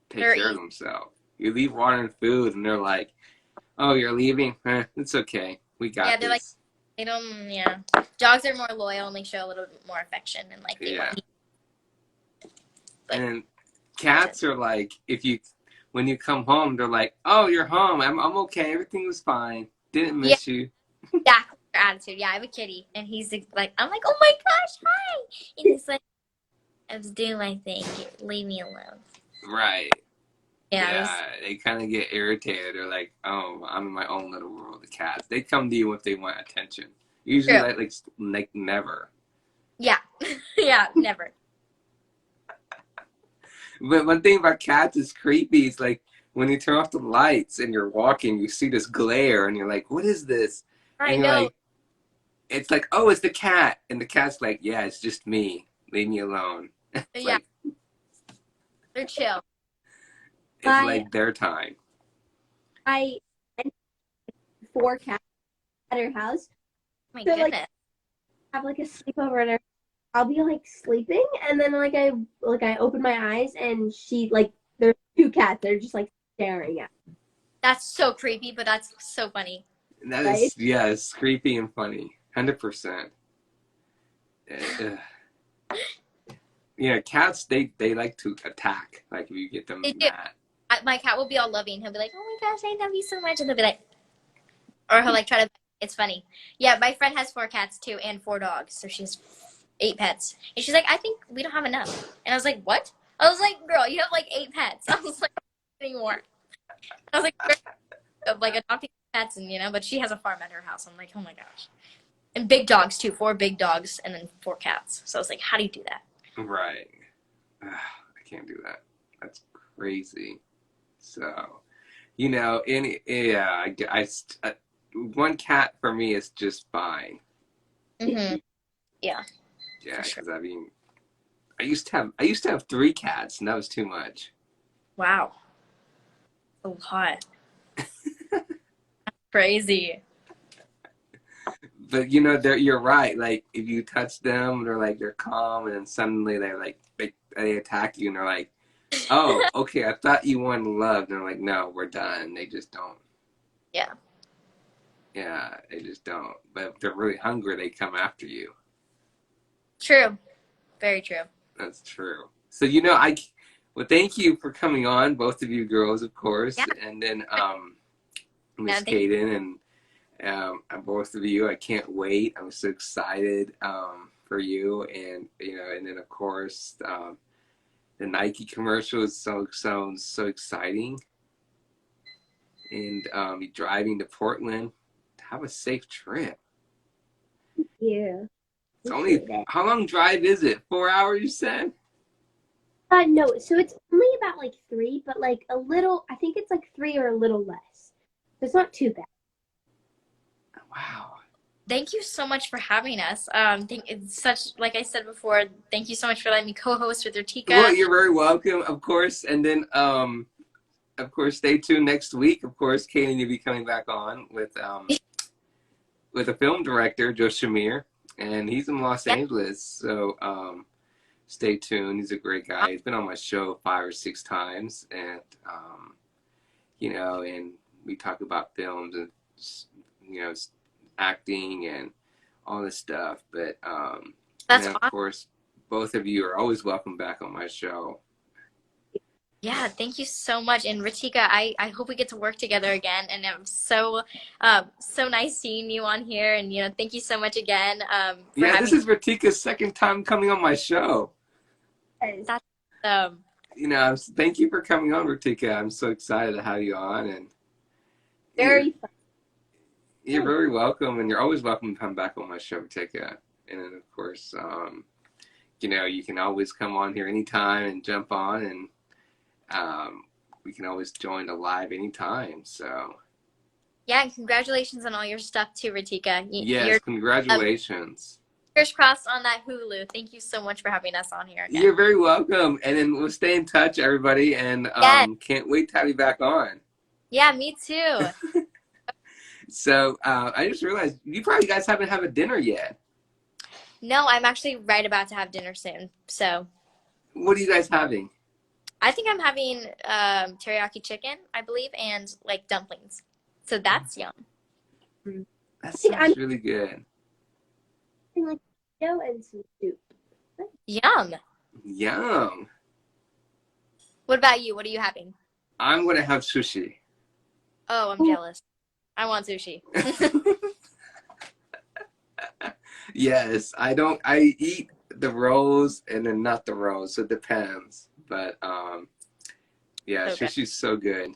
take They're care of easy. themselves. You leave water and food, and they're like, "Oh, you're leaving? It's okay. We Yeah, got they're like this." they don't. Yeah, dogs are more loyal and they show a little bit more affection and like they Yeah, want. But and cats are like, when you come home, they're like, "Oh, you're home. I'm okay. Everything was fine. Didn't yeah, miss you." exactly their attitude. Yeah, I have a kitty and he's like, I'm like, oh my gosh, hi, and he's like, I was doing my thing. Leave me alone. Right. Yeah, it Yeah, was they kind of get irritated. They're like, "Oh, I'm in my own little world." The cats. They come to you if they want attention. Usually, true. like never. Yeah, yeah, never. But one thing about cats is creepy. It's like when you turn off the lights and you're walking, you see this glare, and you're like, "What is this?" I And you're know. like, "It's like, oh, it's the cat," and the cat's like, "Yeah, it's just me. Leave me alone." It's Yeah, like they're chill. it's My like their time. I and 4 cats at her house. My So like goodness. have like a sleepover at her. I'll be like sleeping, and then I open my eyes, and she like there's 2 cats. They're just like staring at That's so creepy, but that's so funny. And that me, right? is, yeah, it's creepy and funny. 100%. Yeah, cats they like to attack. Like if you get them They do. mad. My cat will be all loving. He'll be like, "Oh my gosh, I love you so much," and they'll be like, or he'll like try to. It's funny. Yeah, my friend has 4 cats too and 4 dogs, so she's 8 pets. And she's like, "I think we don't have enough." And I was like, "What?" I was like, "Girl, you have like 8 pets." I was like, "Anymore." I was like, of like adopting pets and but she has a farm at her house. I'm like, oh my gosh. And big dogs too, 4 big dogs and then 4 cats. So I was like, how do you do that? Right. I can't do that. That's crazy. So, yeah, one cat for me is just fine. Mm-hmm. Yeah, Yeah, for sure. because I mean, I used to have 3 cats, and that was too much. Wow. A lot. Crazy. But you're right. Like if you touch them, they're calm, and then suddenly they attack you, and they're like, "Oh, okay, I thought you wanted love." And they're like, "No, we're done." They just don't. Yeah. Yeah, they just don't. But if they're really hungry, they come after you. True. Very true. That's true. So well, thank you for coming on, both of you girls, of course, Yeah. and then Yeah. Miss Kayden and both of you. I can't wait. I'm so excited for you, and and then of course the Nike commercial sounds so exciting, and you driving to Portland. Have a safe trip. Yeah. It's only, how long drive is it? 4 hours, you said? No, so it's only about like 3, but like a little, I think it's like 3 or a little less. So it's not too bad. Wow. Thank you so much for having us. It's such, like I said before, thank you so much for letting me co-host with Well, Vritika. you're very welcome, of course. And then, of course, stay tuned next week. Of course, Kayden will be coming back on with a film director, Joe Shamir, and he's in Los Yeah. Angeles. So stay tuned. He's a great guy. He's been on my show 5 or 6 times, and and we talk about films and acting and all this stuff. But and That's then of awesome. course, both of you are always welcome back on my show. Yeah, thank you so much. And Ritika, I hope we get to work together again. And I'm so nice seeing you on here. And thank you so much again for Yeah, this having. is Vertika's second time coming on my show. That's um. Thank you for coming on, Vertika. I'm so excited to have you on, and Very fun. you're very welcome, and you're always welcome to come back on my show, Vertika. And then, of course, you can always come on here anytime and jump on, and we can always join the live anytime. So Yeah, and congratulations on all your stuff too, Ritika. yes, You're congratulations. fingers crossed on that Hulu. Thank you so much for having us on here again. You're very welcome, and then we'll stay in touch, everybody, and Yes. can't wait to have you back on. Yeah, me too. So I just realized you probably guys haven't had a dinner yet. No, I'm actually right about to have dinner soon. So What are you guys having? I think I'm having teriyaki chicken, I believe, and like dumplings. So that's yum. That sounds really good. Like potato and some soup. Yum. Yum. What about you? What are you having? I'm gonna have sushi. Oh, I'm jealous. I want sushi. Yes, I eat the rolls and then not the rolls, so it depends. But yeah, Okay. sushi's so good.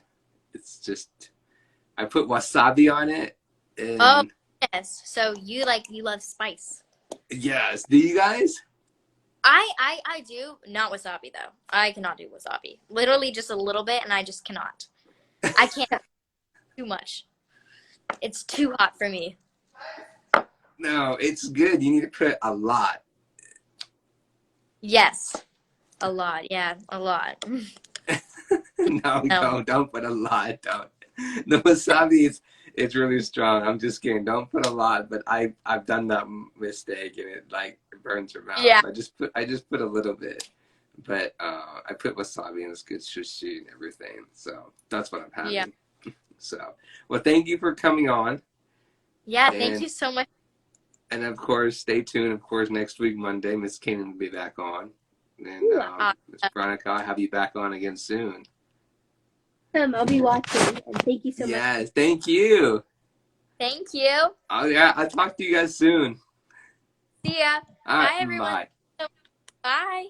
It's just, I put wasabi on it, and Oh, yes. So you love spice. yes. Do you guys? I do. Not wasabi though. I cannot do wasabi. Literally just a little bit, and I just cannot. I can't too much. It's too hot for me. No, it's good. You need to put a lot. Yes. A lot. Yeah, a lot. No, No. don't put a lot. Don't. The wasabi is, it's really strong. I'm just kidding. Don't put a lot. But I've done that mistake, and it burns your mouth. Yeah. I just put a little bit. But I put wasabi, and it's good sushi and everything. So that's what I'm having. Yeah. So, well, thank you for coming on. Yeah, thank you so much. And of course, stay tuned. Of course, next week, Monday, Miss Kayden will be back on. And Miss Veronica, I'll have you back on again soon. I'll be watching. And thank you so much. Yes, thank you. Thank you. Oh, yeah, I'll talk to you guys soon. See ya. All right, Bye, everyone. bye. Bye.